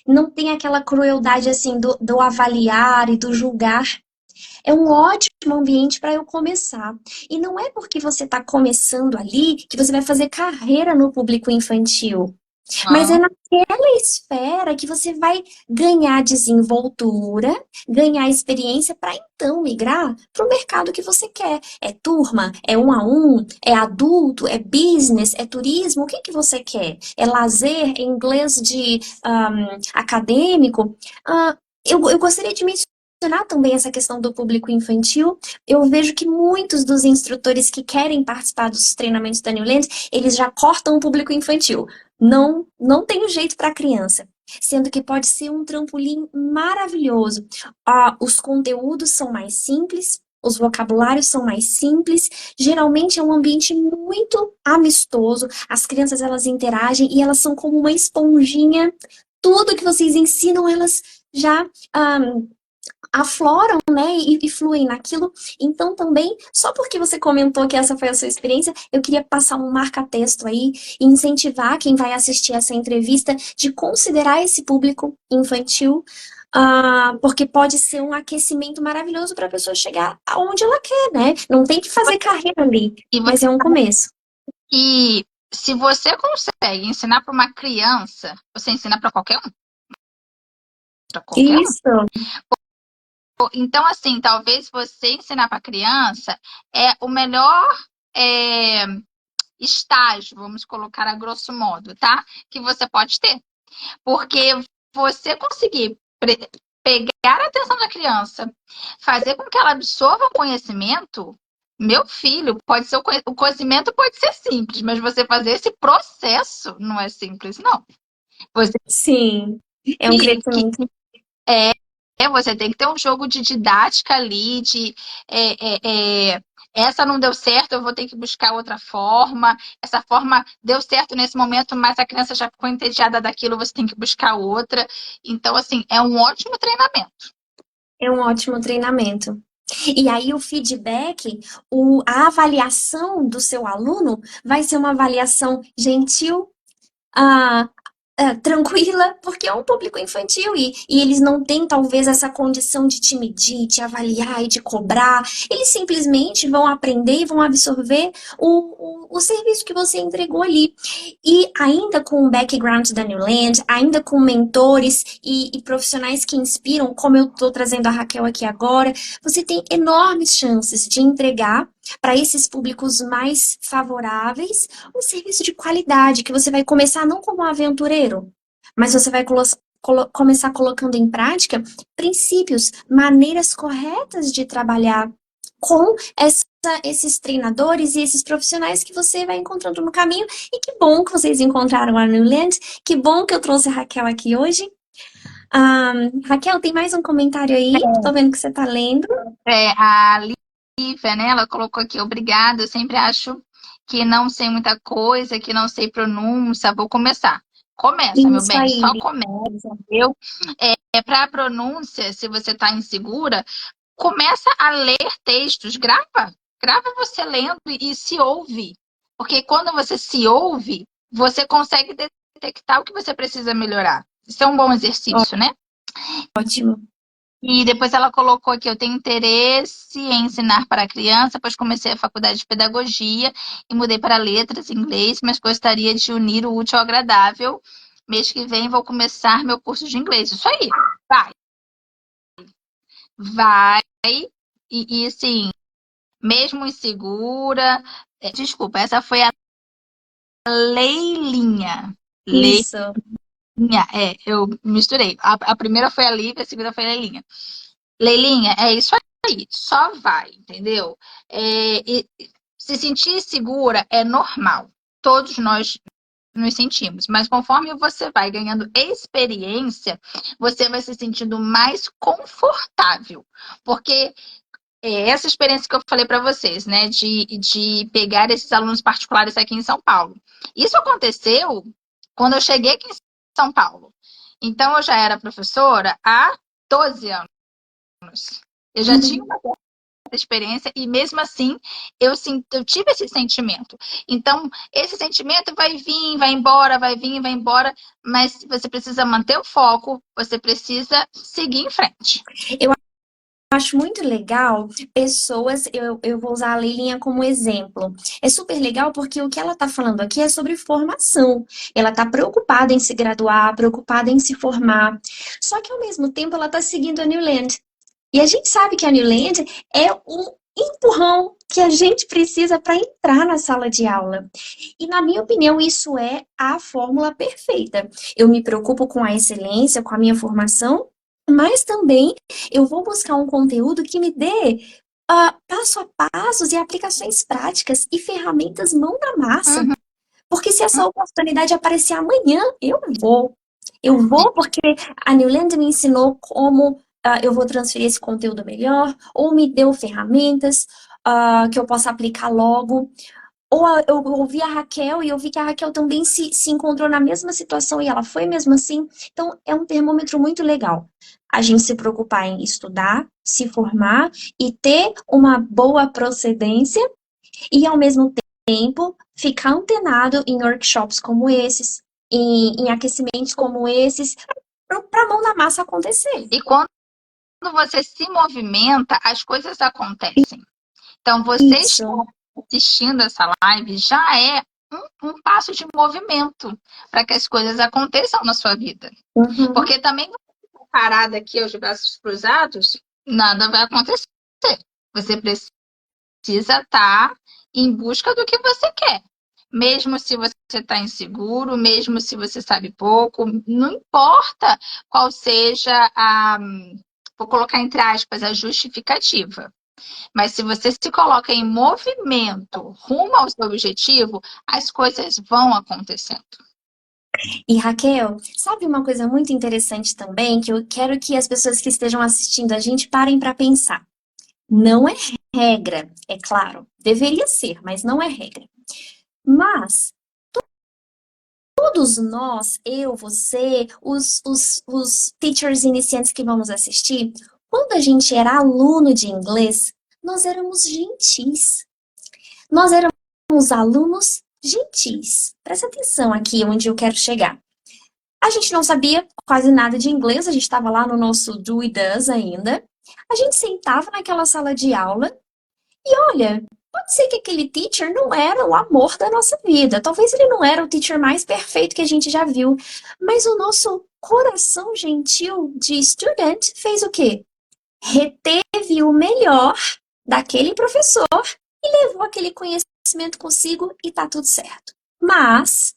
Não tem aquela crueldade assim do avaliar e do julgar. É um ótimo ambiente para eu começar. E não é porque você está começando ali que você vai fazer carreira no público infantil. Mas é Ah, naquela esfera que você vai ganhar desenvoltura, ganhar experiência para então migrar para o mercado que você quer. É turma, é 1 a 1, é adulto, é business, é turismo, o que que você quer? É lazer, é inglês de acadêmico? Eu gostaria de mencionar também essa questão do público infantil, eu vejo que muitos dos instrutores que querem participar dos treinamentos da New Land, eles já cortam o público infantil. Não tem jeito para criança. Sendo que pode ser um trampolim maravilhoso. Os conteúdos são mais simples, os vocabulários são mais simples, geralmente é um ambiente muito amistoso, as crianças elas interagem e elas são como uma esponjinha, tudo que vocês ensinam elas já afloram, né, e fluem naquilo. Então também, só porque você comentou que essa foi a sua experiência, eu queria passar um marca-texto aí e incentivar quem vai assistir essa entrevista de considerar esse público infantil, porque pode ser um aquecimento maravilhoso para a pessoa chegar aonde ela quer, né? Não tem que fazer carreira ali, E mas é um começo. E se você consegue ensinar para uma criança, você ensina para qualquer um. Para qualquer um. Isso. Então, assim, talvez você ensinar para criança é o melhor estágio, vamos colocar a grosso modo, tá? Que você pode ter. Porque você conseguir pegar a atenção da criança, fazer com que ela absorva o conhecimento, meu filho, pode ser o conhecimento pode ser simples, mas você fazer esse processo não é simples, não. Você Sim, é um crescimento. você tem que ter um jogo de didática ali, essa não deu certo, eu vou ter que buscar outra forma. Essa forma deu certo nesse momento, mas a criança já ficou entediada daquilo, você tem que buscar outra. Então, assim, é um ótimo treinamento. É um ótimo treinamento. E aí o feedback, a avaliação do seu aluno vai ser uma avaliação gentil, ah, tranquila, porque é um público infantil e eles não têm talvez essa condição de te medir, te avaliar e de cobrar. Eles simplesmente vão aprender e vão absorver o serviço que você entregou ali. E ainda com o background da New Land, ainda com mentores e profissionais que inspiram, como eu estou trazendo a Raquel aqui agora, você tem enormes chances de entregar para esses públicos mais favoráveis um serviço de qualidade, que você vai começar não como um aventureiro, mas você vai começar colocando em prática princípios, maneiras corretas de trabalhar com esses treinadores e esses profissionais que você vai encontrando no caminho. E que bom que vocês encontraram a New Land, que bom que eu trouxe a Raquel aqui hoje. Raquel, tem mais um comentário aí? Tô vendo que você tá lendo. A Lívia, né, ela colocou aqui, obrigada, eu sempre acho que não sei muita coisa, que não sei pronúncia, vou começar. Começa, meu Isso bem, aí. só começa, viu? Para a pronúncia, se você está insegura, começa a ler textos, grava você lendo e se ouve. Porque quando você se ouve, você consegue detectar o que você precisa melhorar. Isso é um bom exercício, né? Ótimo. E depois ela colocou aqui, eu tenho interesse em ensinar para criança, pois comecei a faculdade de pedagogia e mudei para letras em inglês, mas gostaria de unir o útil ao agradável. Mês que vem vou começar meu curso de inglês. Isso aí, vai. Vai. E assim, mesmo insegura. Desculpa, essa foi a Leilinha. Isso. Leilinha, eu misturei. A primeira foi a Lívia, a segunda foi a Leilinha. Leilinha, é isso aí, só vai, entendeu? Se sentir segura é normal, todos nós nos sentimos, mas conforme você vai ganhando experiência, você vai se sentindo mais confortável, porque essa experiência que eu falei para vocês, né, de pegar esses alunos particulares aqui em São Paulo. Isso aconteceu quando eu cheguei aqui em São Paulo. Então, eu já era professora há 12 anos. Eu já tinha uma certa experiência e mesmo assim eu tive esse sentimento. Então, esse sentimento vai vir, vai embora, vai vir, vai embora, mas você precisa manter o foco, você precisa seguir em frente. Eu acho muito legal pessoas, eu vou usar a Leilinha como exemplo. É super legal porque o que ela está falando aqui é sobre formação. Ela está preocupada em se graduar, preocupada em se formar. Só que ao mesmo tempo ela está seguindo a New Land. E a gente sabe que a New Land é um empurrão que a gente precisa para entrar na sala de aula. E na minha opinião, isso é a fórmula perfeita. Eu me preocupo com a excelência, com a minha formação, mas também eu vou buscar um conteúdo que me dê passo a passos e aplicações práticas e ferramentas mão na massa. Uhum. Porque se essa oportunidade aparecer amanhã, eu vou. Eu vou porque a Newland me ensinou como eu vou transferir esse conteúdo melhor, ou me deu ferramentas que eu possa aplicar logo. Ou eu ouvi a Raquel e eu vi que a Raquel também se encontrou na mesma situação e ela foi mesmo assim. Então, é um termômetro muito legal. A gente se preocupar em estudar, se formar e ter uma boa procedência e, ao mesmo tempo, ficar antenado em workshops como esses, em aquecimentos como esses, para a mão na massa acontecer. E quando você se movimenta, as coisas acontecem. Então, você estar Isso. assistindo essa live já é um passo de movimento para que as coisas aconteçam na sua vida. Uhum. Porque também parada aqui aos braços cruzados, nada vai acontecer. Você precisa estar em busca do que você quer. Mesmo se você está inseguro, mesmo se você sabe pouco, não importa qual seja vou colocar entre aspas, a justificativa. Mas se você se coloca em movimento rumo ao seu objetivo, as coisas vão acontecendo. E Raquel, sabe uma coisa muito interessante também, que eu quero que as pessoas que estejam assistindo a gente parem para pensar. Não é regra, é claro. Deveria ser, mas não é regra. Mas todos nós, eu, você, os teachers iniciantes que vamos assistir, quando a gente era aluno de inglês, nós éramos gentis. Nós éramos alunos gentis. Presta atenção aqui onde eu quero chegar. A gente não sabia quase nada de inglês, a gente estava lá no nosso do e does ainda. A gente sentava naquela sala de aula e olha, pode ser que aquele teacher não era o amor da nossa vida. Talvez ele não era o teacher mais perfeito que a gente já viu. Mas o nosso coração gentil de estudante fez o quê? Reteve o melhor daquele professor e levou aquele conhecimento consigo e tá tudo certo. Mas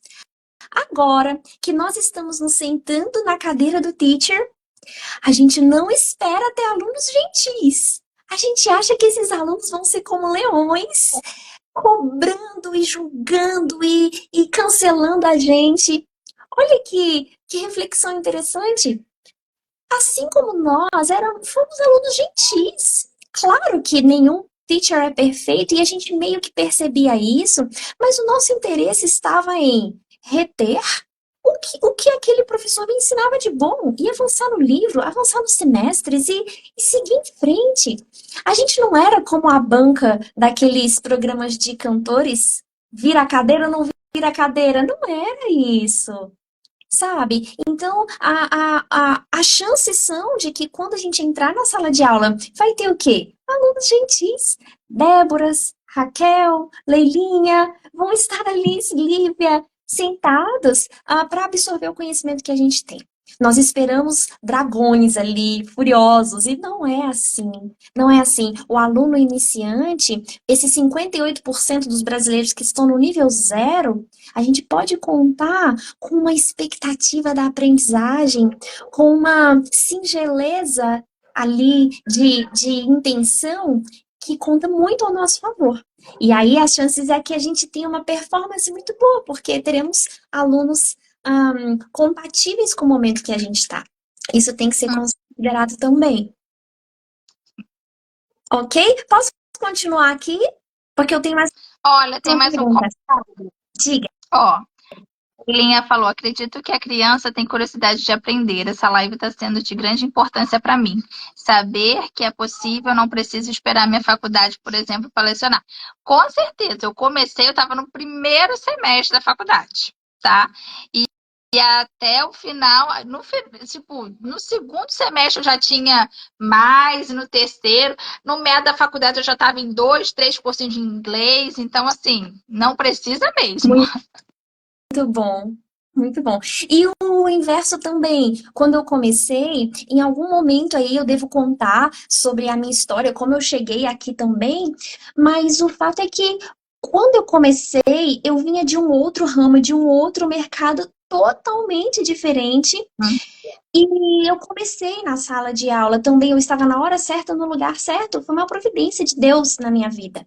agora que nós estamos nos sentando na cadeira do teacher, a gente não espera ter alunos gentis. A gente acha que esses alunos vão ser como leões, cobrando e julgando e cancelando a gente. Olha que reflexão interessante. Assim como nós fomos alunos gentis. Claro que nenhum teacher é perfeito e a gente meio que percebia isso, mas o nosso interesse estava em reter o que aquele professor me ensinava de bom e avançar no livro, avançar nos semestres e seguir em frente. A gente não era como a banca daqueles programas de cantores, vira a cadeira ou não vira a cadeira. Não era isso. Sabe? Então, as chances são de que quando a gente entrar na sala de aula, vai ter o quê? Alunos gentis. Déboras, Raquel, Leilinha, vão estar ali, Lívia, sentados para absorver o conhecimento que a gente tem. Nós esperamos dragões ali, furiosos, e não é assim. Não é assim. O aluno iniciante, esses 58% dos brasileiros que estão no nível zero, a gente pode contar com uma expectativa da aprendizagem, com uma singeleza ali de intenção que conta muito ao nosso favor. E aí as chances é que a gente tenha uma performance muito boa, porque teremos alunos compatíveis com o momento que a gente está. Isso tem que ser considerado também. Ok? Posso continuar aqui? Porque eu tenho mais Olha, tem uma mais um pergunta. comentário. Diga. Ó, Linha falou, acredito que a criança tem curiosidade de aprender. Essa live está sendo de grande importância para mim. Saber que é possível, não preciso esperar minha faculdade, por exemplo, para lecionar. Com certeza, eu estava no primeiro semestre da faculdade, tá? E até o final, no segundo semestre eu já tinha mais, no terceiro, no meio da faculdade eu já estava em 2, 3% de inglês, então assim, não precisa mesmo. Muito bom, muito bom. E o inverso também. Quando eu comecei, em algum momento aí eu devo contar sobre a minha história, como eu cheguei aqui também, mas o fato é que quando eu comecei, eu vinha de um outro ramo, de um outro mercado totalmente diferente. Hum. E eu comecei na sala de aula também, eu estava na hora certa, no lugar certo, foi uma providência de Deus na minha vida.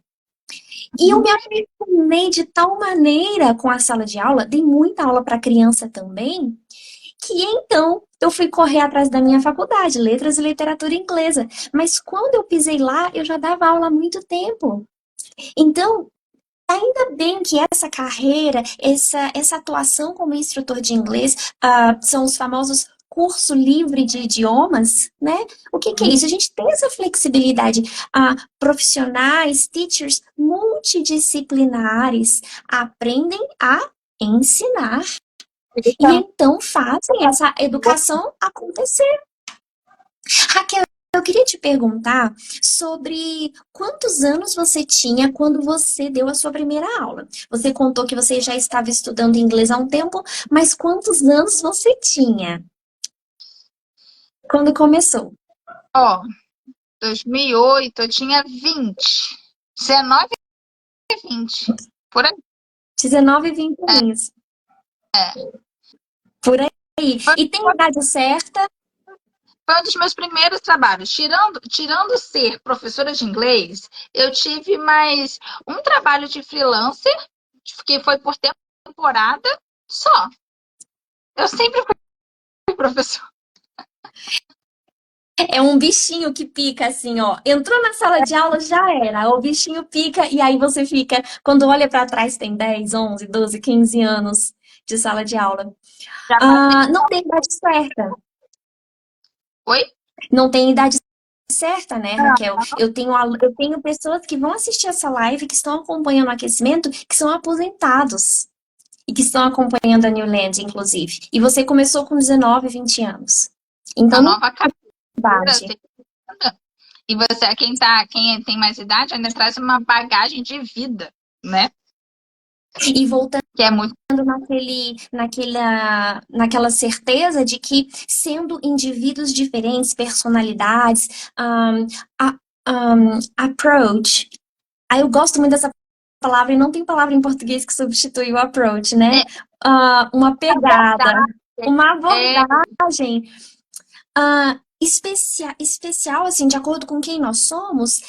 E eu me apaixonei de tal maneira com a sala de aula, dei muita aula para criança também, que então eu fui correr atrás da minha faculdade, Letras e Literatura Inglesa. Mas quando eu pisei lá, eu já dava aula há muito tempo. Então, ainda bem que essa carreira, essa atuação como instrutor de inglês, são os famosos curso livre de idiomas, né? O que que é isso? A gente tem essa flexibilidade. Profissionais, teachers multidisciplinares aprendem a ensinar e Então, então fazem essa educação acontecer. Raquel, eu queria te perguntar sobre quantos anos você tinha quando você deu a sua primeira aula. Você contou que você já estava estudando inglês há um tempo, mas quantos anos você tinha quando começou? ó, 2008 eu tinha 20. 19 e 20. Por aí. 19, 20 aninhos. Por aí. Foi, E tem idade certa? foi um dos meus primeiros trabalhos. Tirando ser professora de inglês, eu tive mais um trabalho de freelancer, que foi por temporada só. Eu sempre fui professora. É um bichinho que pica assim, ó. Entrou na sala de aula, já era. O bichinho pica e aí você fica, quando olha pra trás, tem 10, 11, 12, 15 anos de sala de aula. Já passei. Não tem idade certa. Oi? Não tem idade certa, né, Raquel? Eu tenho pessoas que vão assistir essa live, que estão acompanhando o aquecimento, que são aposentados e que estão acompanhando a Newland, inclusive. E você começou com 19, 20 anos. A Então, não nova tem carreira. idade. E você, quem tem mais idade, ainda traz uma bagagem de vida, né? E voltando Que é muito. naquela certeza de que, sendo indivíduos diferentes, personalidades, approach. Aí eu gosto muito dessa palavra, e não tem palavra em português que substitui o approach, né? É, Uma pegada, uma é, abordagem especial, assim, de acordo com quem nós somos,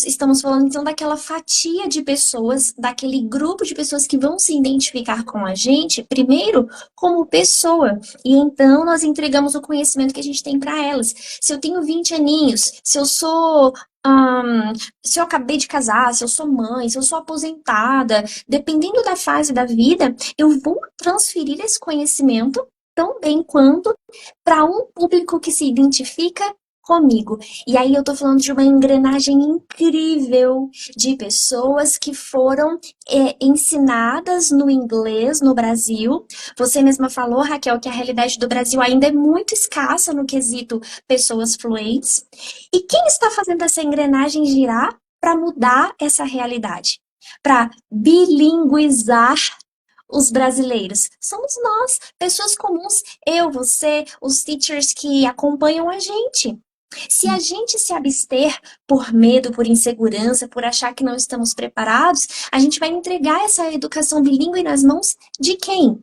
estamos falando então daquela fatia de pessoas, daquele grupo de pessoas que vão se identificar com a gente, primeiro como pessoa, e então nós entregamos o conhecimento que a gente tem para elas. Se eu tenho 20 aninhos, se eu acabei de casar, se eu sou mãe, se eu sou aposentada, dependendo da fase da vida, eu vou transferir esse conhecimento tão bem quanto para um público que se identifica comigo. E aí eu tô falando de uma engrenagem incrível de pessoas que foram ensinadas no inglês no Brasil. Você mesma falou, Raquel, que a realidade do Brasil ainda é muito escassa no quesito pessoas fluentes. E quem está fazendo essa engrenagem girar para mudar essa realidade? Para bilinguizar os brasileiros. Somos nós, pessoas comuns, eu, você, os teachers que acompanham a gente. Se a gente se abster por medo, por insegurança, por achar que não estamos preparados, a gente vai entregar essa educação bilíngue nas mãos de quem?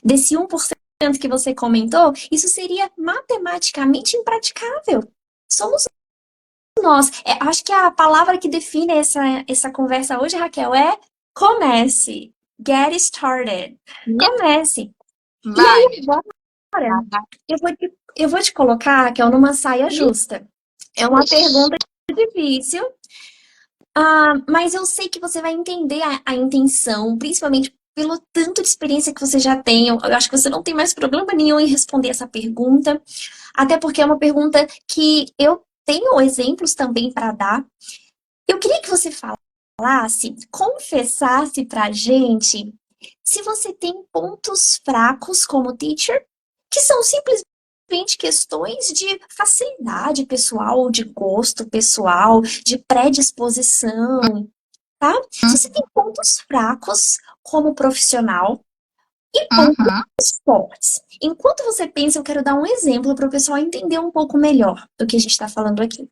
Desse 1% que você comentou, isso seria matematicamente impraticável. Somos nós. Acho que a palavra que define essa conversa hoje, Raquel, é comece. Get started. Comece. E aí, vai, agora, eu vou te colocar, Raquel, numa saia justa. É uma pergunta difícil, mas eu sei que você vai entender a intenção, principalmente pelo tanto de experiência que você já tem. Eu acho que você não tem mais problema nenhum em responder essa pergunta, até porque é uma pergunta que eu tenho exemplos também para dar. Eu queria que você falasse, confessasse pra gente se você tem pontos fracos como teacher, que são simplesmente questões de facilidade pessoal, de gosto pessoal, de predisposição, tá? Se você tem pontos fracos como profissional e pontos Uhum. fortes. Enquanto você pensa, eu quero dar um exemplo para o pessoal entender um pouco melhor do que a gente está falando aqui.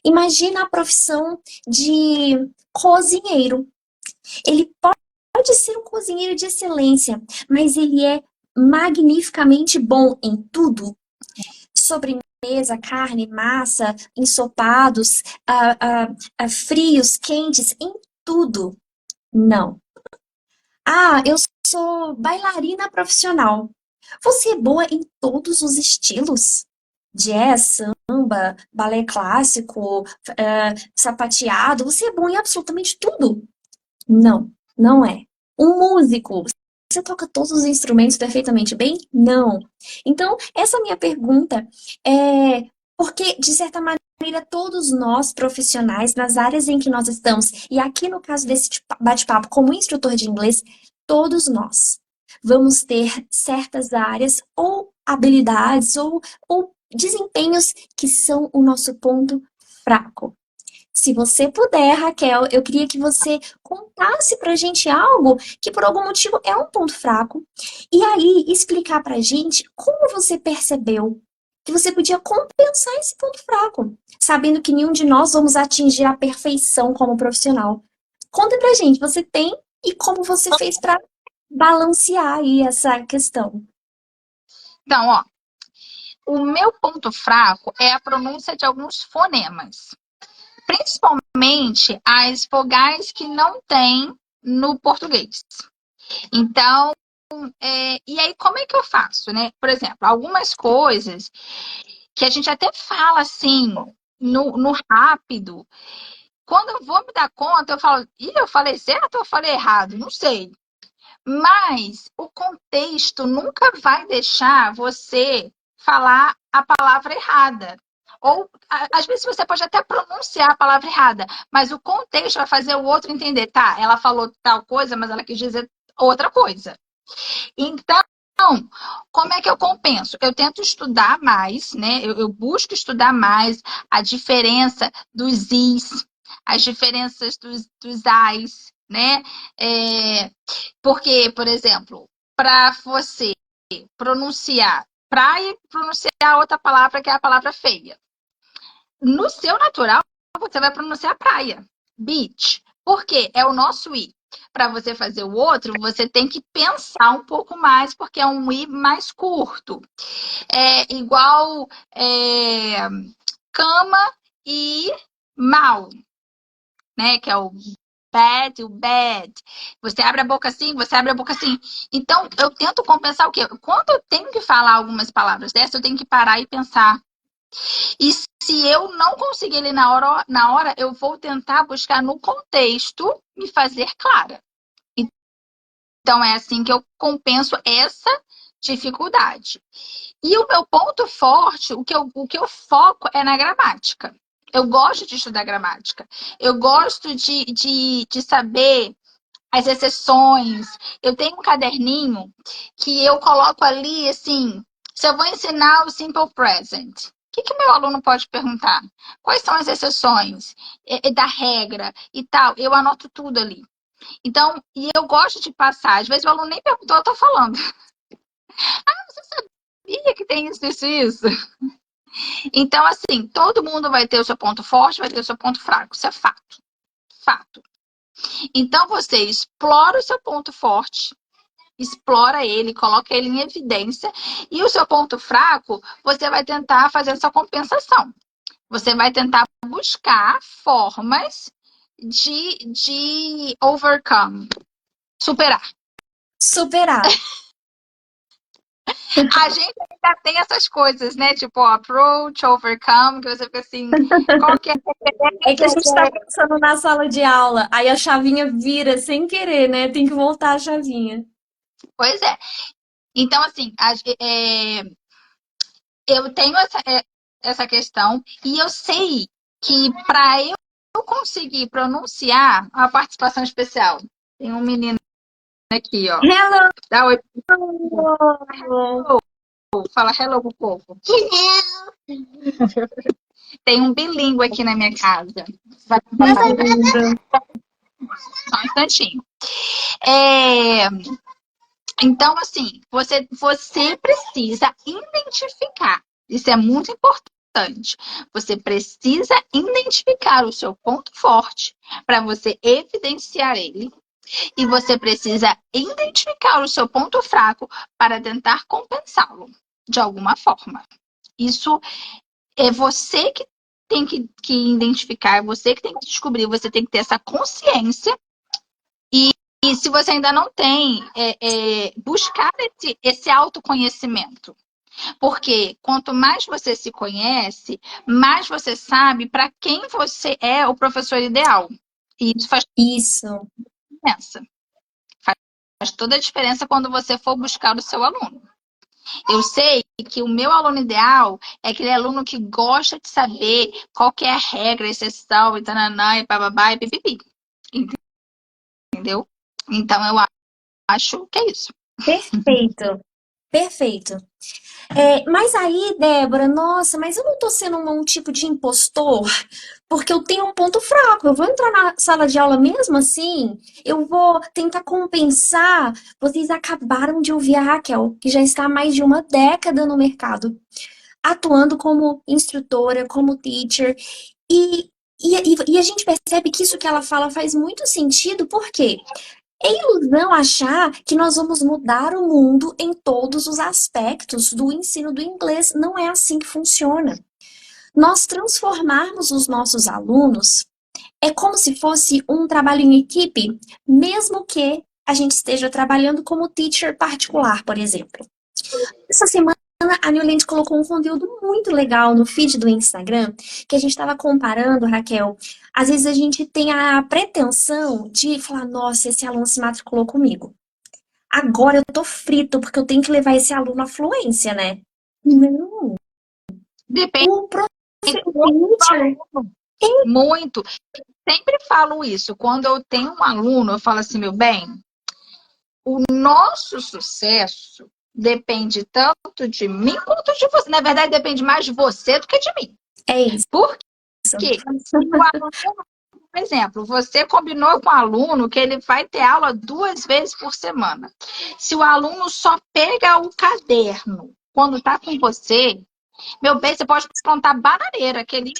Imagina a profissão de cozinheiro. Ele pode ser um cozinheiro de excelência, mas ele é magnificamente bom em tudo? Sobremesa, carne, massa, ensopados, frios, quentes, em tudo. Não. Ah, eu sou bailarina profissional. Você é boa em todos os estilos? Jazz, samba, balé clássico, sapateado. Você é bom em absolutamente tudo? Não, não é. Um músico, você toca todos os instrumentos perfeitamente bem? Não. Então, essa minha pergunta é porque, de certa maneira, todos nós profissionais, nas áreas em que nós estamos, e aqui no caso desse bate-papo, como instrutor de inglês, todos nós vamos ter certas áreas ou habilidades ou desempenhos que são o nosso ponto fraco. Se você puder, Raquel, eu queria que você contasse pra gente algo que por algum motivo é um ponto fraco, e aí explicar pra gente como você percebeu que você podia compensar esse ponto fraco, sabendo que nenhum de nós vamos atingir a perfeição como profissional. Conta pra gente, você tem e como você fez pra balancear aí essa questão. Então, ó, o meu ponto fraco é a pronúncia de alguns fonemas. Principalmente as vogais que não tem no português. Então, e aí como é que eu faço, né? Por exemplo, algumas coisas que a gente até fala assim, no rápido, quando eu vou me dar conta, eu falo, eu falei certo ou eu falei errado? Não sei. Mas o contexto nunca vai deixar você falar a palavra errada. Ou, às vezes, você pode até pronunciar a palavra errada, mas o contexto vai fazer o outro entender, tá? Ela falou tal coisa, mas ela quis dizer outra coisa. Então, como é que eu compenso? Eu tento estudar mais, né? Eu busco estudar mais a diferença dos is, as diferenças dos ais, né? Porque, por exemplo, para você pronunciar praia e pronunciar outra palavra que é a palavra feia. No seu natural, você vai pronunciar praia, beach. Por quê? É o nosso i. Para você fazer o outro, você tem que pensar um pouco mais, porque é um i mais curto. É igual cama e mal, né? Que é o bad e o bad. Você abre a boca assim, você abre a boca assim. Então, eu tento compensar o quê? Quando eu tenho que falar algumas palavras dessas, eu tenho que parar e pensar. E se eu não conseguir ler na hora, eu vou tentar buscar no contexto me fazer clara. Então, é assim que eu compenso essa dificuldade. E o meu ponto forte, o que eu foco é na gramática. Eu gosto de estudar gramática. Eu gosto de saber as exceções. Eu tenho um caderninho que eu coloco ali, assim, se eu vou ensinar o simple present, o que meu aluno pode perguntar? Quais são as exceções da regra e tal? Eu anoto tudo ali. Então, e eu gosto de passar. Às vezes o aluno nem perguntou, eu tô falando. Você sabia que tem isso, isso, isso? Então, assim, todo mundo vai ter o seu ponto forte, vai ter o seu ponto fraco. Isso é fato. Fato. Então, você explora o seu ponto forte, explora ele, coloca ele em evidência, e o seu ponto fraco, você vai tentar fazer essa compensação. Você vai tentar buscar formas de overcome, superar. Superar. A gente ainda tem essas coisas, né? Tipo, approach, overcome, que você fica assim, qual que é a É que a referência? gente está pensando na sala de aula, aí a chavinha vira sem querer, né? Tem que voltar a chavinha. Pois é. Então, assim, eu tenho essa questão e eu sei que para eu conseguir pronunciar a participação especial, tem um menino aqui, ó. Hello! Dá oi. Fala hello pro povo. Tem um bilíngue aqui na minha casa. Vai só um instantinho. Então, assim, você precisa identificar. Isso é muito importante. Você precisa identificar o seu ponto forte para você evidenciar ele. E você precisa identificar o seu ponto fraco para tentar compensá-lo de alguma forma. Isso é você que tem que identificar, é você que tem que descobrir, você tem que ter essa consciência. E se você ainda não tem, buscar esse autoconhecimento. Porque quanto mais você se conhece, mais você sabe para quem você é o professor ideal. E isso faz Isso. diferença. Faz toda a diferença quando você for buscar o seu aluno. Eu sei que o meu aluno ideal é aquele aluno que gosta de saber qual que é a regra, exceção, e tananã, e bababá, e pipipi. Entendeu? Então, eu acho que é isso. Perfeito. Perfeito. Mas aí, Débora, nossa, mas eu não tô sendo um tipo de impostor, porque eu tenho um ponto fraco. Eu vou entrar na sala de aula mesmo assim, eu vou tentar compensar. Vocês acabaram de ouvir a Raquel, que já está há mais de uma década no mercado, atuando como instrutora, como teacher, e a gente percebe que isso que ela fala faz muito sentido, por quê? É ilusão achar que nós vamos mudar o mundo em todos os aspectos do ensino do inglês. Não é assim que funciona. Nós transformarmos os nossos alunos é como se fosse um trabalho em equipe, mesmo que a gente esteja trabalhando como teacher particular, por exemplo. Essa semana a Newland colocou um conteúdo muito legal no feed do Instagram, que a gente estava comparando, Raquel. Às vezes a gente tem a pretensão de falar, nossa, esse aluno se matriculou comigo. Agora eu tô frito, porque eu tenho que levar esse aluno à fluência, né? Não. Depende O do teacher, aluno. Muito. Sempre falo isso. Quando eu tenho um aluno, eu falo assim, meu bem, o nosso sucesso depende tanto de mim quanto de você. Na verdade, depende mais de você do que de mim. é isso. Por quê? Se o aluno, por exemplo, você combinou com o aluno que ele vai ter aula 2 vezes por semana. Se o aluno só pega o caderno quando está com você, meu bem, você pode plantar bananeira, que ele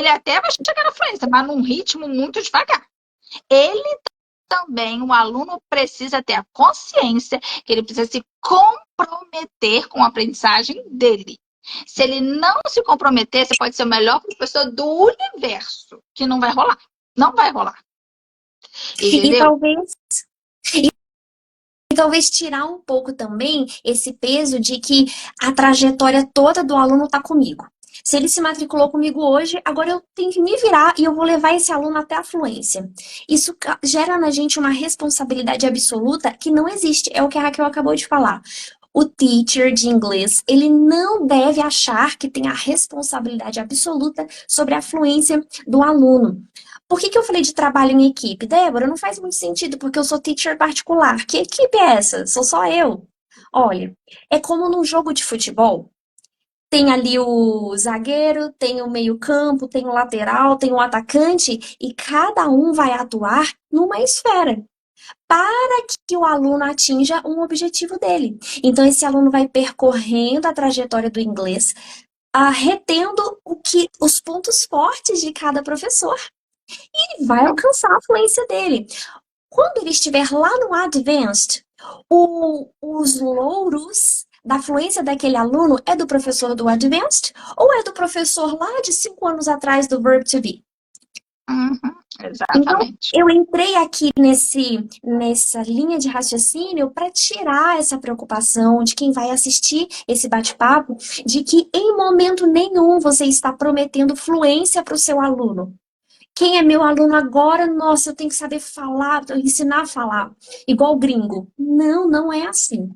até vai chegar na fluência, mas num ritmo muito devagar. Ele também, o aluno precisa ter a consciência que ele precisa se comprometer com a aprendizagem dele. Se ele não se comprometer, você pode ser o melhor professor do universo, que não vai rolar. Não vai rolar. E Entendeu? talvez tirar um pouco também esse peso de que a trajetória toda do aluno está comigo. Se ele se matriculou comigo hoje, agora eu tenho que me virar e eu vou levar esse aluno até a fluência. Isso gera na gente uma responsabilidade absoluta que não existe. É o que a Raquel acabou de falar. O teacher de inglês, ele não deve achar que tem a responsabilidade absoluta sobre a fluência do aluno. Por que eu falei de trabalho em equipe? Débora, não faz muito sentido, porque eu sou teacher particular. Que equipe é essa? Sou só eu. Olha, é como num jogo de futebol. Tem ali o zagueiro, tem o meio-campo, tem o lateral, tem o atacante, e cada um vai atuar numa esfera para que o aluno atinja um objetivo dele. Então, esse aluno vai percorrendo a trajetória do inglês, retendo os pontos fortes de cada professor e vai alcançar a fluência dele. Quando ele estiver lá no Advanced, os louros da fluência daquele aluno é do professor do Advanced ou é do professor lá de 5 anos atrás do Verb to Be? Uhum, Então, exatamente. eu entrei aqui nessa linha de raciocínio para tirar essa preocupação de quem vai assistir esse bate-papo, de que em momento nenhum você está prometendo fluência para o seu aluno. Quem é meu aluno agora? Nossa, eu tenho que saber falar, ensinar a falar, igual gringo. Não, não é assim.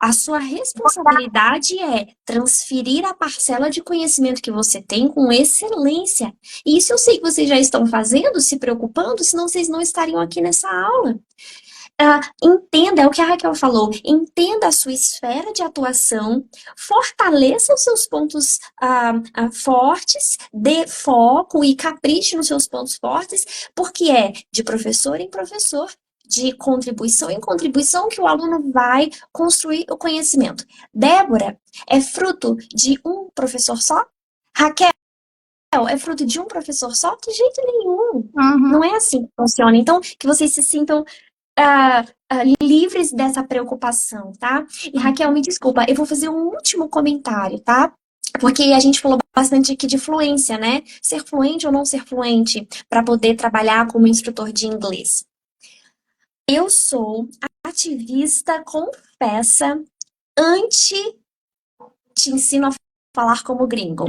A sua responsabilidade é transferir a parcela de conhecimento que você tem com excelência. E isso eu sei que vocês já estão fazendo, se preocupando, senão vocês não estariam aqui nessa aula. Entenda, é o que a Raquel falou, entenda a sua esfera de atuação, fortaleça os seus pontos fortes, dê foco e capriche nos seus pontos fortes, porque é de professor em professor, de contribuição em contribuição que o aluno vai construir o conhecimento. Débora é fruto de um professor só? Raquel é fruto de um professor só? De jeito nenhum. Uhum. Não é assim que funciona. Então, que vocês se sintam livres dessa preocupação, tá? E Raquel, me desculpa, eu vou fazer um último comentário, tá? Porque a gente falou bastante aqui de fluência, né? Ser fluente ou não ser fluente para poder trabalhar como instrutor de inglês. Eu sou ativista, confessa, anti te ensino a falar como gringo.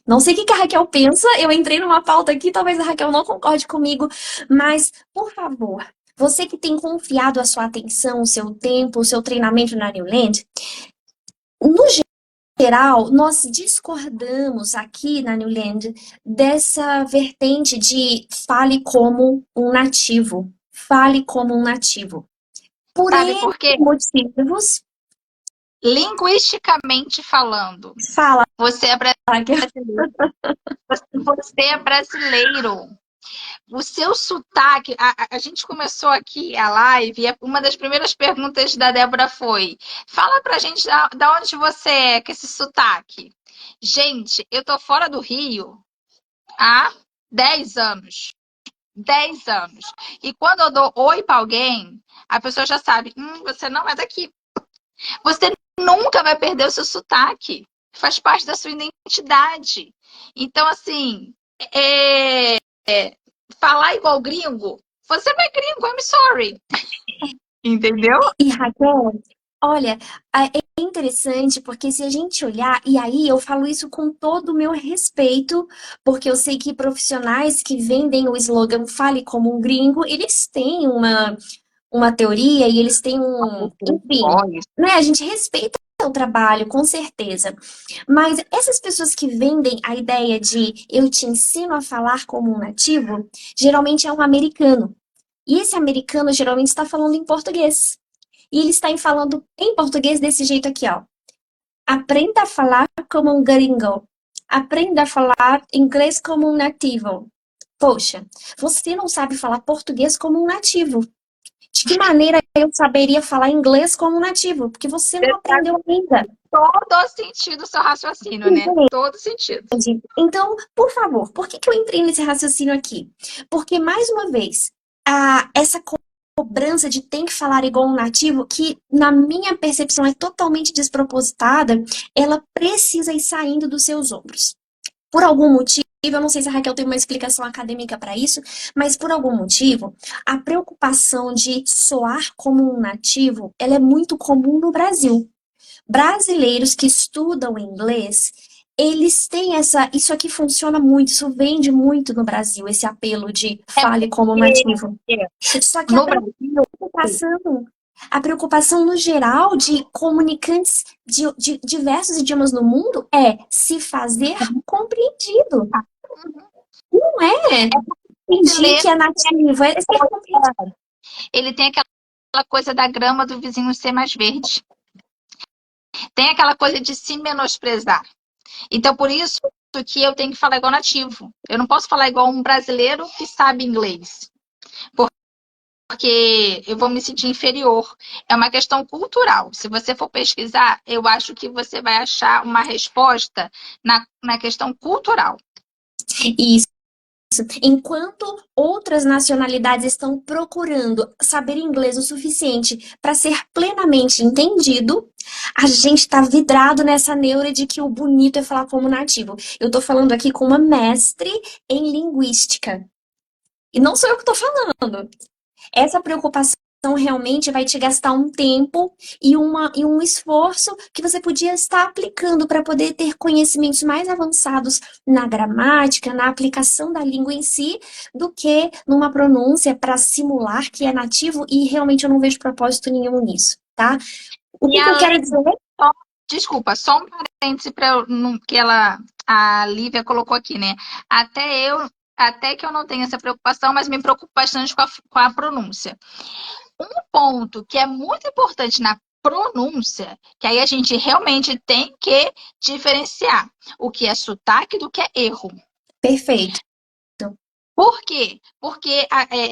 Não sei o que a Raquel pensa, eu entrei numa pauta aqui, talvez a Raquel não concorde comigo, mas, por favor, você que tem confiado a sua atenção, o seu tempo, o seu treinamento na Newland, no geral, nós discordamos aqui na Newland dessa vertente de fale como um nativo. Fale como um nativo. Por Sabe N por quê? motivos, Linguisticamente falando, fala, você é Raquel. brasileiro. Você é brasileiro. O seu sotaque, a gente começou aqui a live e uma das primeiras perguntas da Débora foi: fala pra gente da onde você é com esse sotaque. Gente, eu tô fora do Rio há 10 anos. 10 anos. E quando eu dou oi pra alguém, a pessoa já sabe: você não é daqui. Você nunca vai perder o seu sotaque. Faz parte da sua identidade. Então, assim, é, falar igual gringo, você não é gringo, I'm sorry. Entendeu? E Raquel, olha, é interessante porque se a gente olhar, e aí eu falo isso com todo o meu respeito, porque eu sei que profissionais que vendem o slogan Fale como um gringo, eles têm uma teoria e eles têm enfim, né? A gente respeita o trabalho, com certeza. Mas essas pessoas que vendem a ideia de eu te ensino a falar como um nativo, geralmente é um americano. E esse americano geralmente está falando em português. E ele está falando em português desse jeito aqui, ó. Aprenda a falar como um gringo. Aprenda a falar inglês como um nativo. Poxa, você não sabe falar português como um nativo. De que maneira eu saberia falar inglês como um nativo? Porque você não aprendeu ainda. Todo sentido o seu raciocínio, né? Todo sentido. Então, por favor, por que eu entrei nesse raciocínio aqui? Porque, mais uma vez, essa cobrança de tem que falar igual um nativo, que na minha percepção é totalmente despropositada, ela precisa ir saindo dos seus ombros. Por algum motivo, eu não sei se a Raquel tem uma explicação acadêmica para isso, mas por algum motivo, a preocupação de soar como um nativo, ela é muito comum no Brasil. Brasileiros que estudam inglês, eles têm isso aqui funciona muito, isso vende muito no Brasil, esse apelo de fale como nativo. Só que no Brasil, a preocupação no geral de comunicantes de diversos idiomas no mundo é se fazer compreendido. Não é fingir que é nativo, é ser compreendido. ele tem aquela coisa da grama do vizinho ser mais verde. Tem aquela coisa de se menosprezar. Então, por isso que eu tenho que falar igual nativo. Eu não posso falar igual um brasileiro que sabe inglês. Porque eu vou me sentir inferior. É uma questão cultural. Se você for pesquisar, eu acho que você vai achar uma resposta na questão cultural. Isso. Enquanto outras nacionalidades estão procurando saber inglês o suficiente para ser plenamente entendido, a gente está vidrado nessa neura de que o bonito é falar como nativo. Eu estou falando aqui com uma mestre em linguística. E não sou eu que estou falando. Essa preocupação realmente vai te gastar um tempo e um esforço que você podia estar aplicando para poder ter conhecimentos mais avançados na gramática, na aplicação da língua em si, do que numa pronúncia para simular que é nativo e realmente eu não vejo propósito nenhum nisso, tá? O que eu quero dizer? Desculpa, só um parêntese para que a Lívia colocou aqui, né? Até que eu não tenho essa preocupação, mas me preocupo bastante com a pronúncia. Um ponto que é muito importante na pronúncia, que aí a gente realmente tem que diferenciar o que é sotaque do que é erro. Perfeito. Por quê? Porque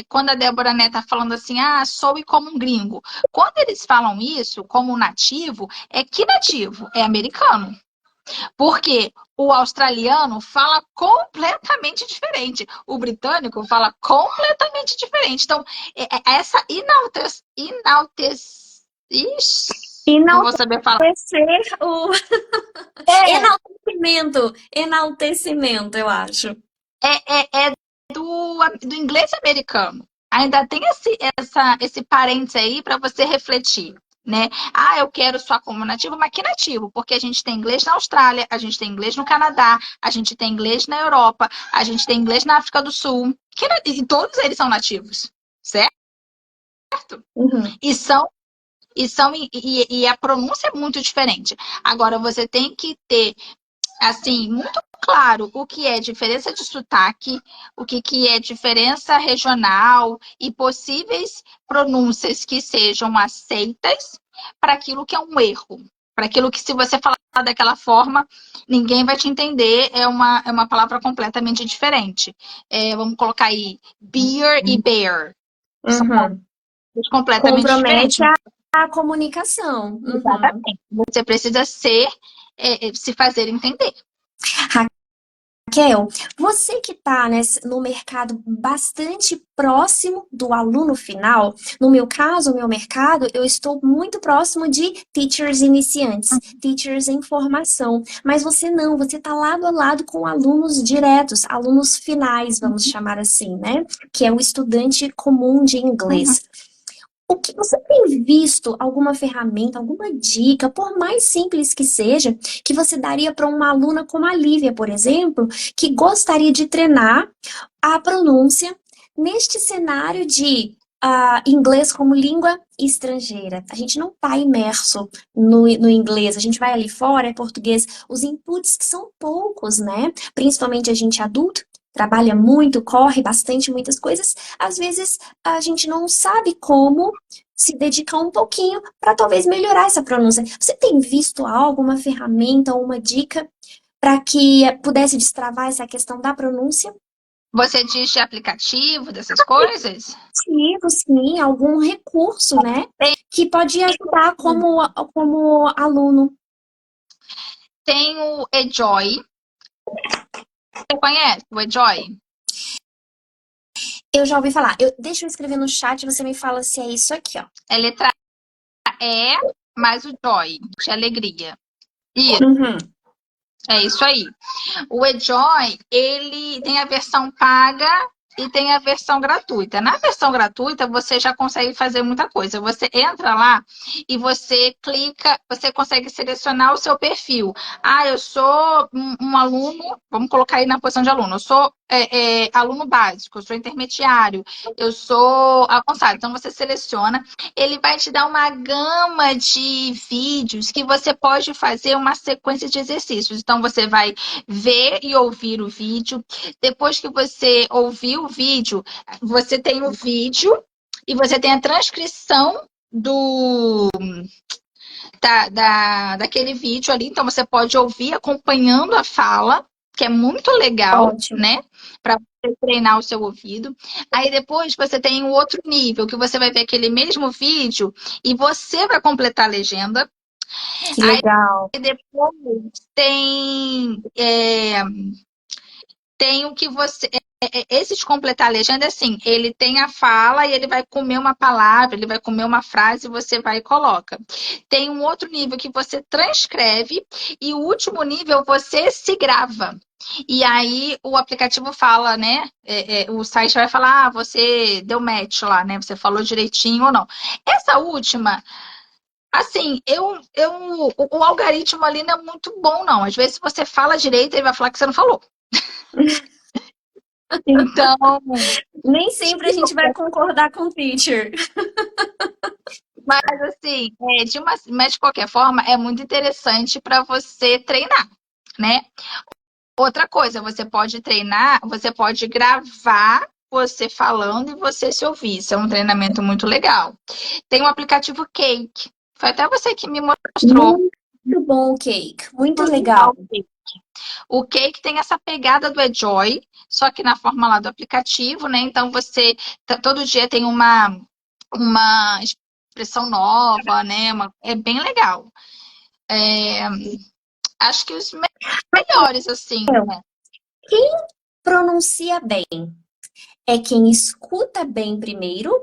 quando a Débora Né tá falando assim, soe como um gringo. Quando eles falam isso, como nativo, que nativo? É americano. Porque o australiano fala completamente diferente. O britânico fala completamente diferente. Então, essa Ixi, não vou saber falar. Enaltecer o É, enaltecimento, eu acho. é do inglês americano. Ainda tem esse parênteses aí para você refletir, né? Ah, eu quero só como nativo, mas que nativo? Porque a gente tem inglês na Austrália, a gente tem inglês no Canadá, a gente tem inglês na Europa, a gente tem inglês na África do Sul, e todos eles são nativos, certo? Uhum. E são e a pronúncia é muito diferente. Agora você tem que ter assim, muito claro o que é diferença de sotaque, o que é diferença regional e possíveis pronúncias que sejam aceitas para aquilo que é um erro. Para aquilo que, se você falar daquela forma, ninguém vai te entender, é uma palavra completamente diferente. Vamos colocar aí beer e bear. São Uhum. completamente Compromete diferentes. a comunicação. Uhum. Exatamente. Você precisa se fazer entender. Raquel, você que está no mercado bastante próximo do aluno final, no meu caso, o meu mercado, eu estou muito próximo de teachers iniciantes, teachers em formação, mas você não, você está lado a lado com alunos diretos, alunos finais, vamos chamar assim, né? Que é o estudante comum de inglês. O que você tem visto alguma ferramenta, alguma dica, por mais simples que seja, que você daria para uma aluna como a Lívia, por exemplo, que gostaria de treinar a pronúncia neste cenário de inglês como língua estrangeira? A gente não está imerso no inglês, a gente vai ali fora, é português, os inputs que são poucos, né? Principalmente a gente adulto, trabalha muito, corre bastante, muitas coisas, às vezes a gente não sabe como se dedicar um pouquinho para talvez melhorar essa pronúncia. Você tem visto algo, uma ferramenta ou uma dica para que pudesse destravar essa questão da pronúncia? Você diz de aplicativo, dessas coisas? Sim, sim, algum recurso, né? Tem, Que pode ajudar como aluno. tem o Ejoy. Você conhece o Ejoy? Eu já ouvi falar. Deixa eu escrever no chat e você me fala se é isso aqui, ó. É letra E mais o Joy, de alegria. Isso, Uhum. é isso aí. O Ejoy, ele tem a versão paga e tem a versão gratuita. Na versão gratuita, você já consegue fazer muita coisa. Você entra lá e você clica, você consegue selecionar o seu perfil. Ah, eu sou um aluno, vamos colocar aí na posição de aluno. Eu sou aluno básico, eu sou intermediário, eu sou avançado. Então, você seleciona, ele vai te dar uma gama de vídeos que você pode fazer uma sequência de exercícios. Então, você vai ver e ouvir o vídeo. Depois que você ouviu o vídeo, você tem o vídeo e você tem a transcrição daquele vídeo ali. Então, você pode ouvir acompanhando a fala, que é muito legal, Ótimo. né? Para você treinar o seu ouvido. Aí depois você tem um outro nível, que você vai ver aquele mesmo vídeo e você vai completar a legenda. Que Aí legal. depois tem o que você. Esse de completar a legenda, assim, ele tem a fala e ele vai comer uma palavra, ele vai comer uma frase, você vai e coloca. Tem um outro nível que você transcreve e o último nível você se grava. E aí o aplicativo fala, né? O site vai falar, você deu match lá, né? Você falou direitinho ou não. Essa última, assim, o algoritmo ali não é muito bom, não. Às vezes, se você fala direito, ele vai falar que você não falou. Então, Nem sempre a gente vai concordar com o teacher. mas assim, mas de qualquer forma, é muito interessante para você treinar, né? Outra coisa, você pode treinar, você pode gravar você falando e você se ouvir. Isso é um treinamento muito legal. Tem um aplicativo Cake. Foi até você que me mostrou. Muito bom o cake. Muito Muito legal. legal. O Cake tem essa pegada do Enjoy, só que na forma lá do aplicativo, né? Então você todo dia tem uma expressão nova, né? É bem legal. Acho que os melhores, assim, né? Quem pronuncia bem é quem escuta bem primeiro,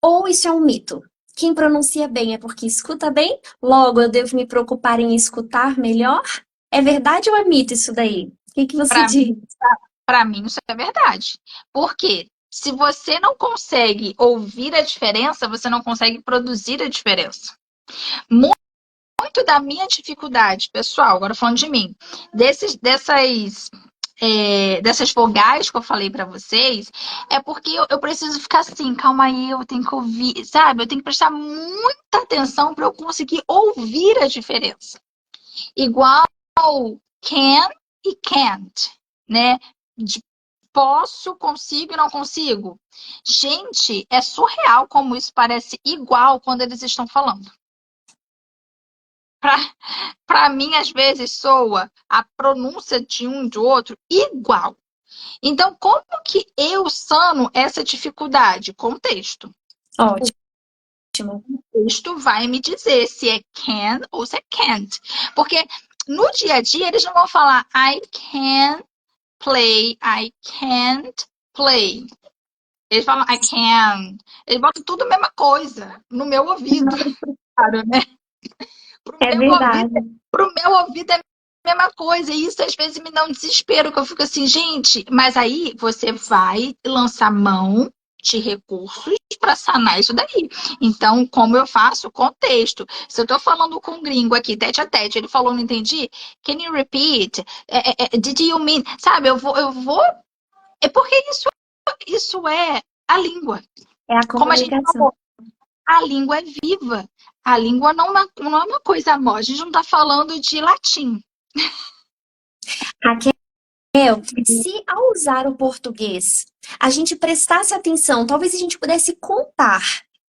ou isso é um mito? Quem pronuncia bem é porque escuta bem, logo eu devo me preocupar em escutar melhor? É verdade ou é mito isso daí? O que que você Para diz? para mim, isso é verdade. Porque se você não consegue ouvir a diferença, você não consegue produzir a diferença. Muito da minha dificuldade, pessoal, agora falando de mim, dessas vogais que eu falei pra vocês, é porque eu preciso ficar assim, calma aí, eu tenho que ouvir, sabe? Eu tenho que prestar muita atenção para eu conseguir ouvir a diferença. Igual can e can't, né? De posso, consigo e não consigo. Gente, é surreal como isso parece igual quando eles estão falando. Para mim, às vezes, soa a pronúncia de um e do outro igual. Então, como que eu sano essa dificuldade? Contexto. Ótimo. O texto vai me dizer se é can ou se é can't. Porque no dia a dia, eles não vão falar I can play, I can't play. Eles falam I can. Eles botam tudo a mesma coisa no meu ouvido. Claro, né? Pro É meu ouvido, verdade. pro meu ouvido é a mesma coisa. E isso às vezes me dá um desespero, que eu fico assim, gente, mas aí você vai lançar mão de recursos para sanar isso daí. Então, como eu faço? Contexto. Se eu tô falando com um gringo aqui, tete a tete, ele falou, não entendi. Can you repeat? Did you mean? Sabe, eu vou. É porque isso é a língua. É a Como a gente comunicação. falou, a língua é viva. A língua não é uma coisa morta. A gente não está falando de latim. Raquel, se ao usar o português a gente prestasse atenção, talvez a gente pudesse contar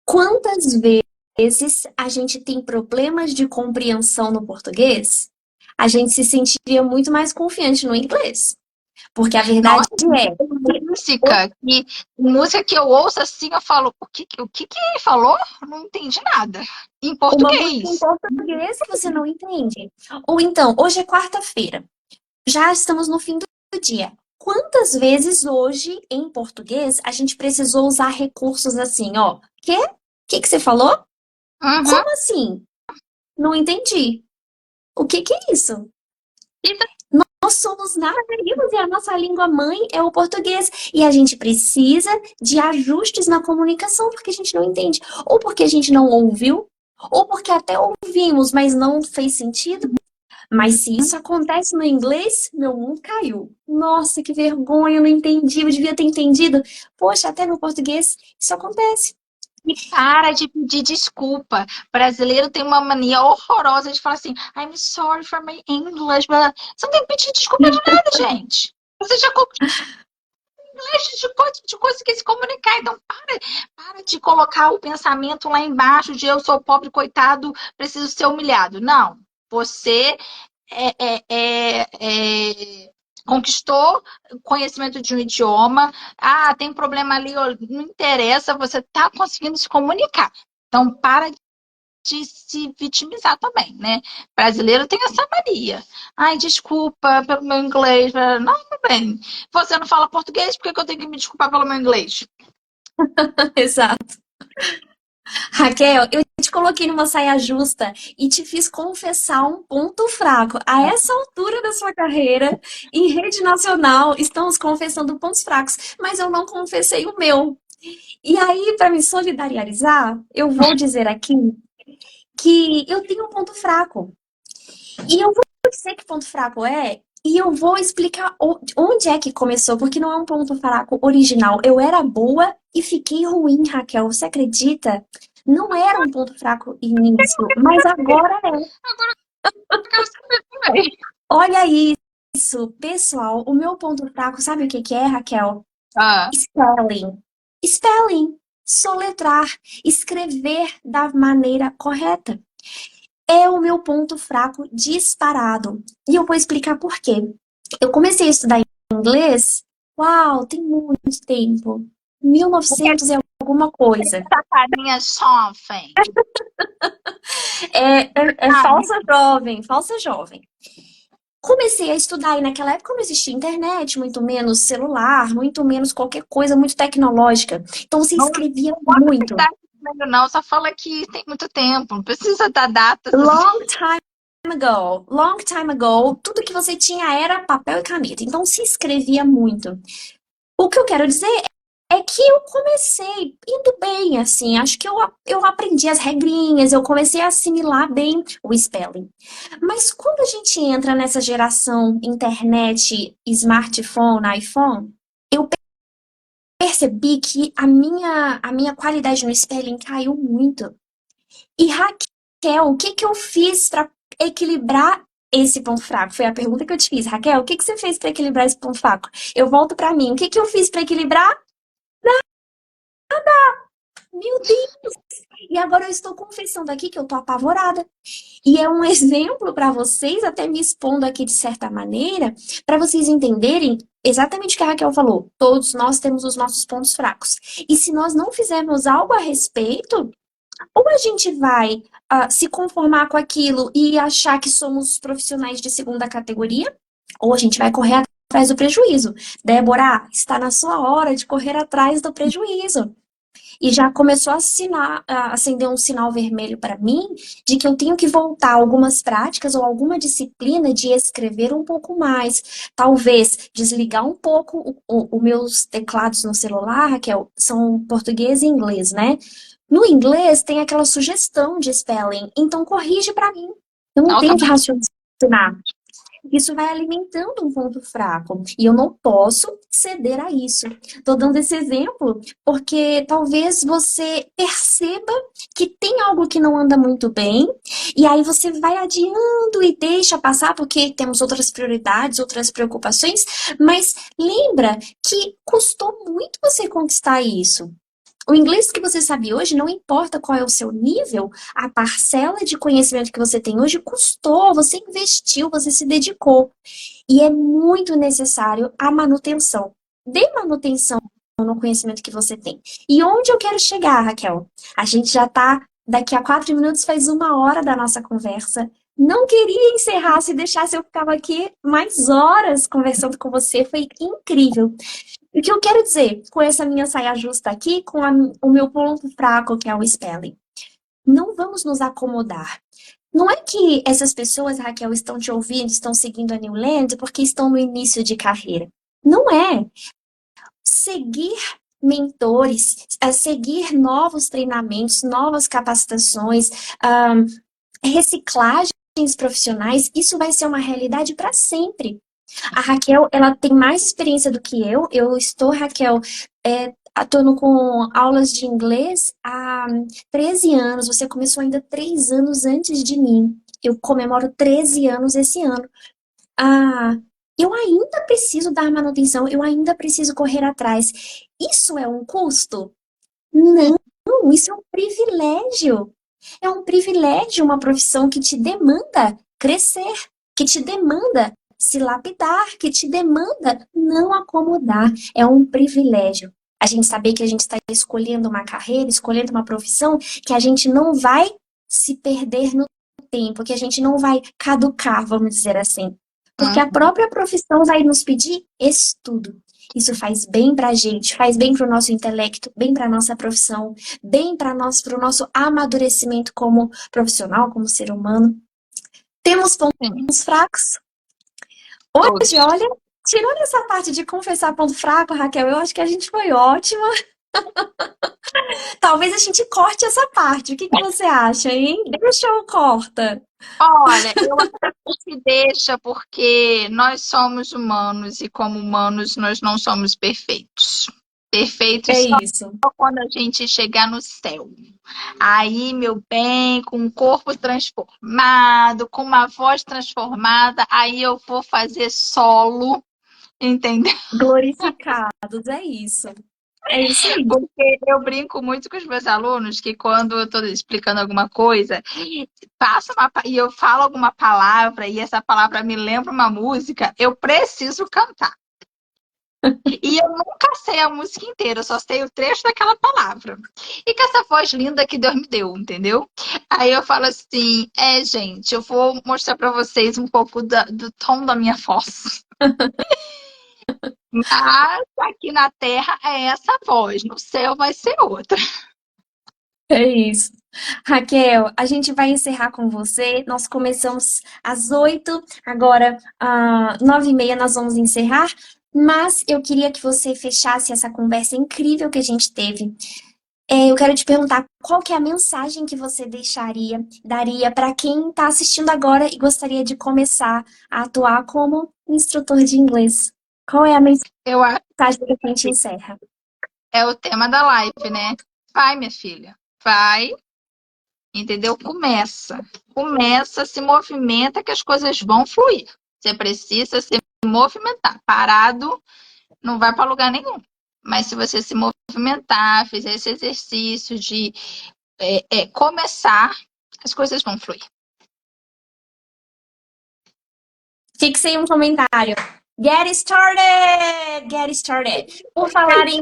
quantas vezes a gente tem problemas de compreensão no português, a gente se sentiria muito mais confiante no inglês. Porque a verdade Nossa, é que música que eu ouço assim, eu falo, o que ele falou? Não entendi nada. Em uma música em português. português que você não entende. Ou então, hoje é quarta-feira, já estamos no fim do dia. Quantas vezes hoje, em português, a gente precisou usar recursos assim, ó? Quê? O que que você falou? Uhum. Como assim? Não entendi. O que que é isso? Nós somos nativos e a nossa língua mãe é o português. E a gente precisa de ajustes na comunicação porque a gente não entende. Ou porque a gente não ouviu, ou porque até ouvimos, mas não fez sentido. Mas se isso acontece no inglês, meu mundo caiu. Nossa, que vergonha, eu não entendi, eu devia ter entendido. Poxa, até no português isso acontece. E para de pedir desculpa. Brasileiro tem uma mania horrorosa de falar assim, I'm sorry for my English. But... Você não tem que pedir desculpa de nada, gente. Você já de conseguir se comunicar. Então, para de colocar o pensamento lá embaixo de eu sou pobre, coitado, preciso ser humilhado. Não. Você conquistou conhecimento de um idioma. Ah, tem problema ali, não interessa, você está conseguindo se comunicar. Então, para de se vitimizar também, né? Brasileiro tem essa mania. Ai, desculpa pelo meu inglês. Não, tudo bem. Você não fala português, por que eu tenho que me desculpar pelo meu inglês? Exato. Raquel, eu te coloquei numa saia justa e te fiz confessar um ponto fraco. A essa altura da sua carreira, em rede nacional, estamos confessando pontos fracos, mas eu não confessei o meu. E aí, para me solidarizar, eu vou dizer aqui que eu tenho um ponto fraco. E eu vou dizer que ponto fraco é, e eu vou explicar onde é que começou, porque não é um ponto fraco original. Eu era boa e fiquei ruim, Raquel. Você acredita? Não era um ponto fraco início, mas agora é. Agora eu quero saber também. Olha isso, pessoal. O meu ponto fraco, sabe o que que é, Raquel? Ah, Spelling. Spelling. Soletrar. Escrever da maneira correta. É o meu ponto fraco disparado. E eu vou explicar por quê. Eu comecei a estudar inglês, uau, tem muito tempo. 1900 e alguma coisa. essa carinha sofrem. É falsa jovem, falsa jovem. Comecei a estudar, e naquela época não existia internet, muito menos celular, muito menos qualquer coisa muito tecnológica. Então você Não, escrevia não bota a muito. idade primeiro, não. Só fala que tem muito tempo. Não precisa dar datas assim. Long time ago, long time ago, tudo que você tinha era papel e caneta. Então se escrevia muito. O que eu quero dizer é que eu comecei indo bem, assim. Acho que eu aprendi as regrinhas, eu comecei a assimilar bem o spelling. Mas quando a gente entra nessa geração internet, smartphone, iPhone, eu percebi que a minha qualidade no spelling caiu muito. E Raquel, o que que eu fiz para equilibrar esse ponto fraco? Foi a pergunta que eu te fiz. Raquel, o que que você fez para equilibrar esse ponto fraco? Eu volto para mim. O que que eu fiz para equilibrar? Meu Deus! E agora eu estou confessando aqui que eu tô apavorada. E é um exemplo para vocês, até me expondo aqui de certa maneira, para vocês entenderem exatamente o que a Raquel falou. Todos nós temos os nossos pontos fracos. E se nós não fizermos algo a respeito, ou a gente vai se conformar com aquilo e achar que somos profissionais de segunda categoria, ou a gente vai correr atrás do prejuízo. Débora, está na sua hora de correr atrás do prejuízo. E já começou a acender um sinal vermelho para mim de que eu tenho que voltar a algumas práticas ou alguma disciplina de escrever um pouco mais. Talvez desligar um pouco os meus teclados no celular, Raquel, são português e inglês, né? No inglês tem aquela sugestão de spelling, então corrige para mim. Eu não tenho que Automático. raciocinar. Isso vai alimentando um ponto fraco. E eu não posso ceder a isso. Estou dando esse exemplo porque talvez você perceba que tem algo que não anda muito bem, e aí você vai adiando e deixa passar porque temos outras prioridades, outras preocupações, mas lembra que custou muito você conquistar isso. O inglês que você sabe hoje, não importa qual é o seu nível, a parcela de conhecimento que você tem hoje custou, você investiu, você se dedicou. E é muito necessário a manutenção. Dê manutenção no conhecimento que você tem. E onde eu quero chegar, Raquel? A gente já está, daqui a 4 minutos, faz 1 hora da nossa conversa. Não queria encerrar, se deixasse eu ficava aqui mais horas conversando com você, foi incrível. O que eu quero dizer com essa minha saia justa aqui, com o meu ponto fraco, que é o spelling? Não vamos nos acomodar. Não é que essas pessoas, Raquel, estão te ouvindo, estão seguindo a Newland porque estão no início de carreira. Não é. Seguir mentores, seguir novos treinamentos, novas capacitações, reciclagens profissionais, isso vai ser uma realidade para sempre. A Raquel, ela tem mais experiência do que eu. Eu estou, Raquel, atuando com aulas de inglês há 13 anos. Você começou ainda 3 anos antes de mim. Eu comemoro 13 anos esse ano. Ah, eu ainda preciso dar manutenção, eu ainda preciso correr atrás. Isso é um custo? Não, isso é um privilégio. É um privilégio, uma profissão que te demanda crescer, que te demanda se lapidar, que te demanda não acomodar. É um privilégio. A gente saber que a gente está escolhendo uma carreira, escolhendo uma profissão, que a gente não vai se perder no tempo, que a gente não vai caducar, vamos dizer assim. Porque a Uhum. própria profissão vai nos pedir estudo. Isso faz bem para a gente, faz bem para o nosso intelecto, bem para a nossa profissão, bem para o nosso amadurecimento como profissional, como ser humano. Temos Sim, pontos fracos? Hoje, todos. olha, tirando essa parte de confessar ponto fraco, Raquel, eu acho que a gente foi ótima. Talvez a gente corte essa parte. O que que você acha, hein? Deixa ou corta? Olha, eu acho que deixa porque nós somos humanos e como humanos nós não somos perfeitos. É Perfeitos só isso. quando a gente chegar no céu. Aí, meu bem, com um corpo transformado, com uma voz transformada, aí eu vou fazer solo, entendeu? Glorificados, é isso. É isso aí. Porque eu brinco muito com os meus alunos que quando eu estou explicando alguma coisa, e eu falo alguma palavra e essa palavra me lembra uma música, eu preciso cantar. E eu nunca sei a música inteira, eu só sei o trecho daquela palavra. E com essa voz linda que Deus me deu, entendeu? Aí eu falo assim, gente, eu vou mostrar pra vocês um pouco do tom da minha voz. Mas aqui na Terra é essa voz, no céu vai ser outra. É isso. Raquel, a gente vai encerrar com você. Nós começamos às 8, agora 9h30 nós vamos encerrar. Mas eu queria que você fechasse essa conversa incrível que a gente teve. Eu quero te perguntar qual que é a mensagem que você daria para quem está assistindo agora e gostaria de começar a atuar como instrutor de inglês. Qual é a Eu acho mensagem que a gente encerra? que é o tema da live, né? Vai, minha filha, vai, entendeu? Começa, se movimenta que as coisas vão fluir. Você precisa se movimentar. Parado não vai para lugar nenhum. Mas se você se movimentar, fizer esse exercício de começar, as coisas vão fluir. Fixei um comentário. Get started! Get started! Por falar em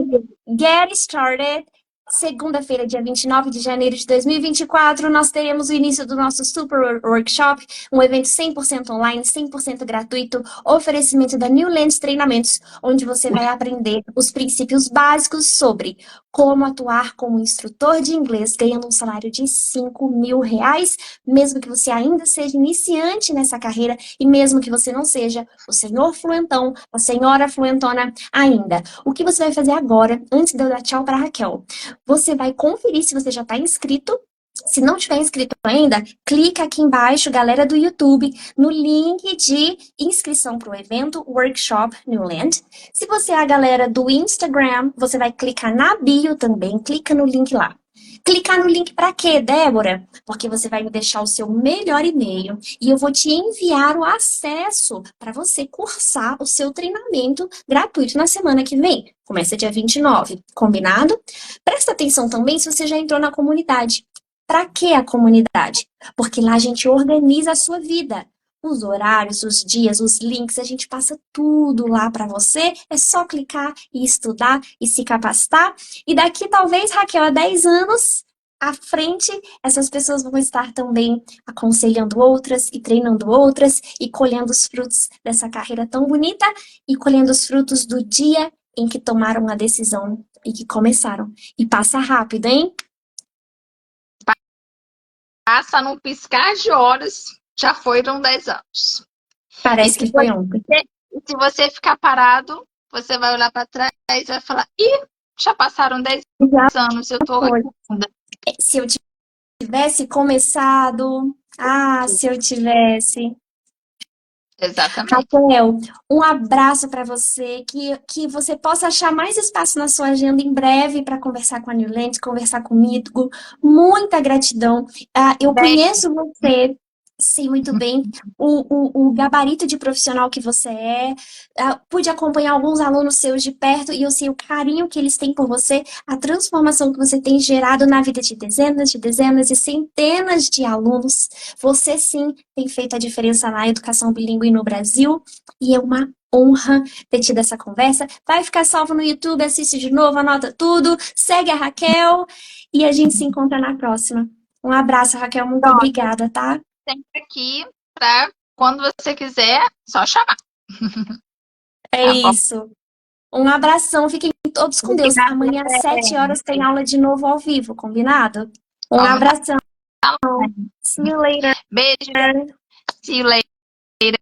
get started, segunda-feira, dia 29 de janeiro de 2024, nós teremos o início do nosso Super Workshop, um evento 100% online, 100% gratuito, oferecimento da New Lens Treinamentos, onde você vai aprender os princípios básicos sobre como atuar como instrutor de inglês, ganhando um salário de R$ 5.000, mesmo que você ainda seja iniciante nessa carreira e mesmo que você não seja o senhor fluentão, a senhora fluentona ainda. O que você vai fazer agora, antes de eu dar tchau para a Raquel? Você vai conferir se você já está inscrito. Se não tiver inscrito ainda, clica aqui embaixo, galera do YouTube, no link de inscrição para o evento Workshop Newland. Se você é a galera do Instagram, você vai clicar na bio também, clica no link lá. Clicar no link para quê, Débora? Porque você vai me deixar o seu melhor e-mail e eu vou te enviar o acesso para você cursar o seu treinamento gratuito na semana que vem. Começa dia 29, combinado? Presta atenção também se você já entrou na comunidade. Para que a comunidade? Porque lá a gente organiza a sua vida. Os horários, os dias, os links, a gente passa tudo lá para você. É só clicar e estudar e se capacitar. E daqui, talvez, Raquel, há 10 anos à frente, essas pessoas vão estar também aconselhando outras e treinando outras e colhendo os frutos dessa carreira tão bonita e colhendo os frutos do dia em que tomaram a decisão e que começaram. E passa rápido, hein? Passa num piscar de horas, já foram 10 anos. Parece que foi ontem. E se você ficar parado, você vai olhar para trás e vai falar, já passaram 10 anos, eu tô aqui ainda. Se eu tivesse começado... se eu tivesse... Exatamente. Raquel, um abraço para você, que você possa achar mais espaço na sua agenda em breve para conversar com a Newland, conversar comigo. Muita gratidão. Eu conheço você, sei muito bem o gabarito de profissional que você é. Pude acompanhar alguns alunos seus de perto e eu sei o carinho que eles têm por você, a transformação que você tem gerado na vida de dezenas e centenas de alunos. Você sim tem feito a diferença na educação bilíngue no Brasil e é uma honra ter tido essa conversa. Vai ficar salvo no YouTube, assiste de novo, anota tudo, segue a Raquel e a gente se encontra na próxima. Um abraço, Raquel, muito obrigada, tá? Sempre aqui para quando você quiser, só chamar. É isso. Um abração, fiquem todos com Deus. Amanhã às 7 horas tem aula de novo ao vivo, combinado? Um abração. Tá. See you later. Beijo. See you later.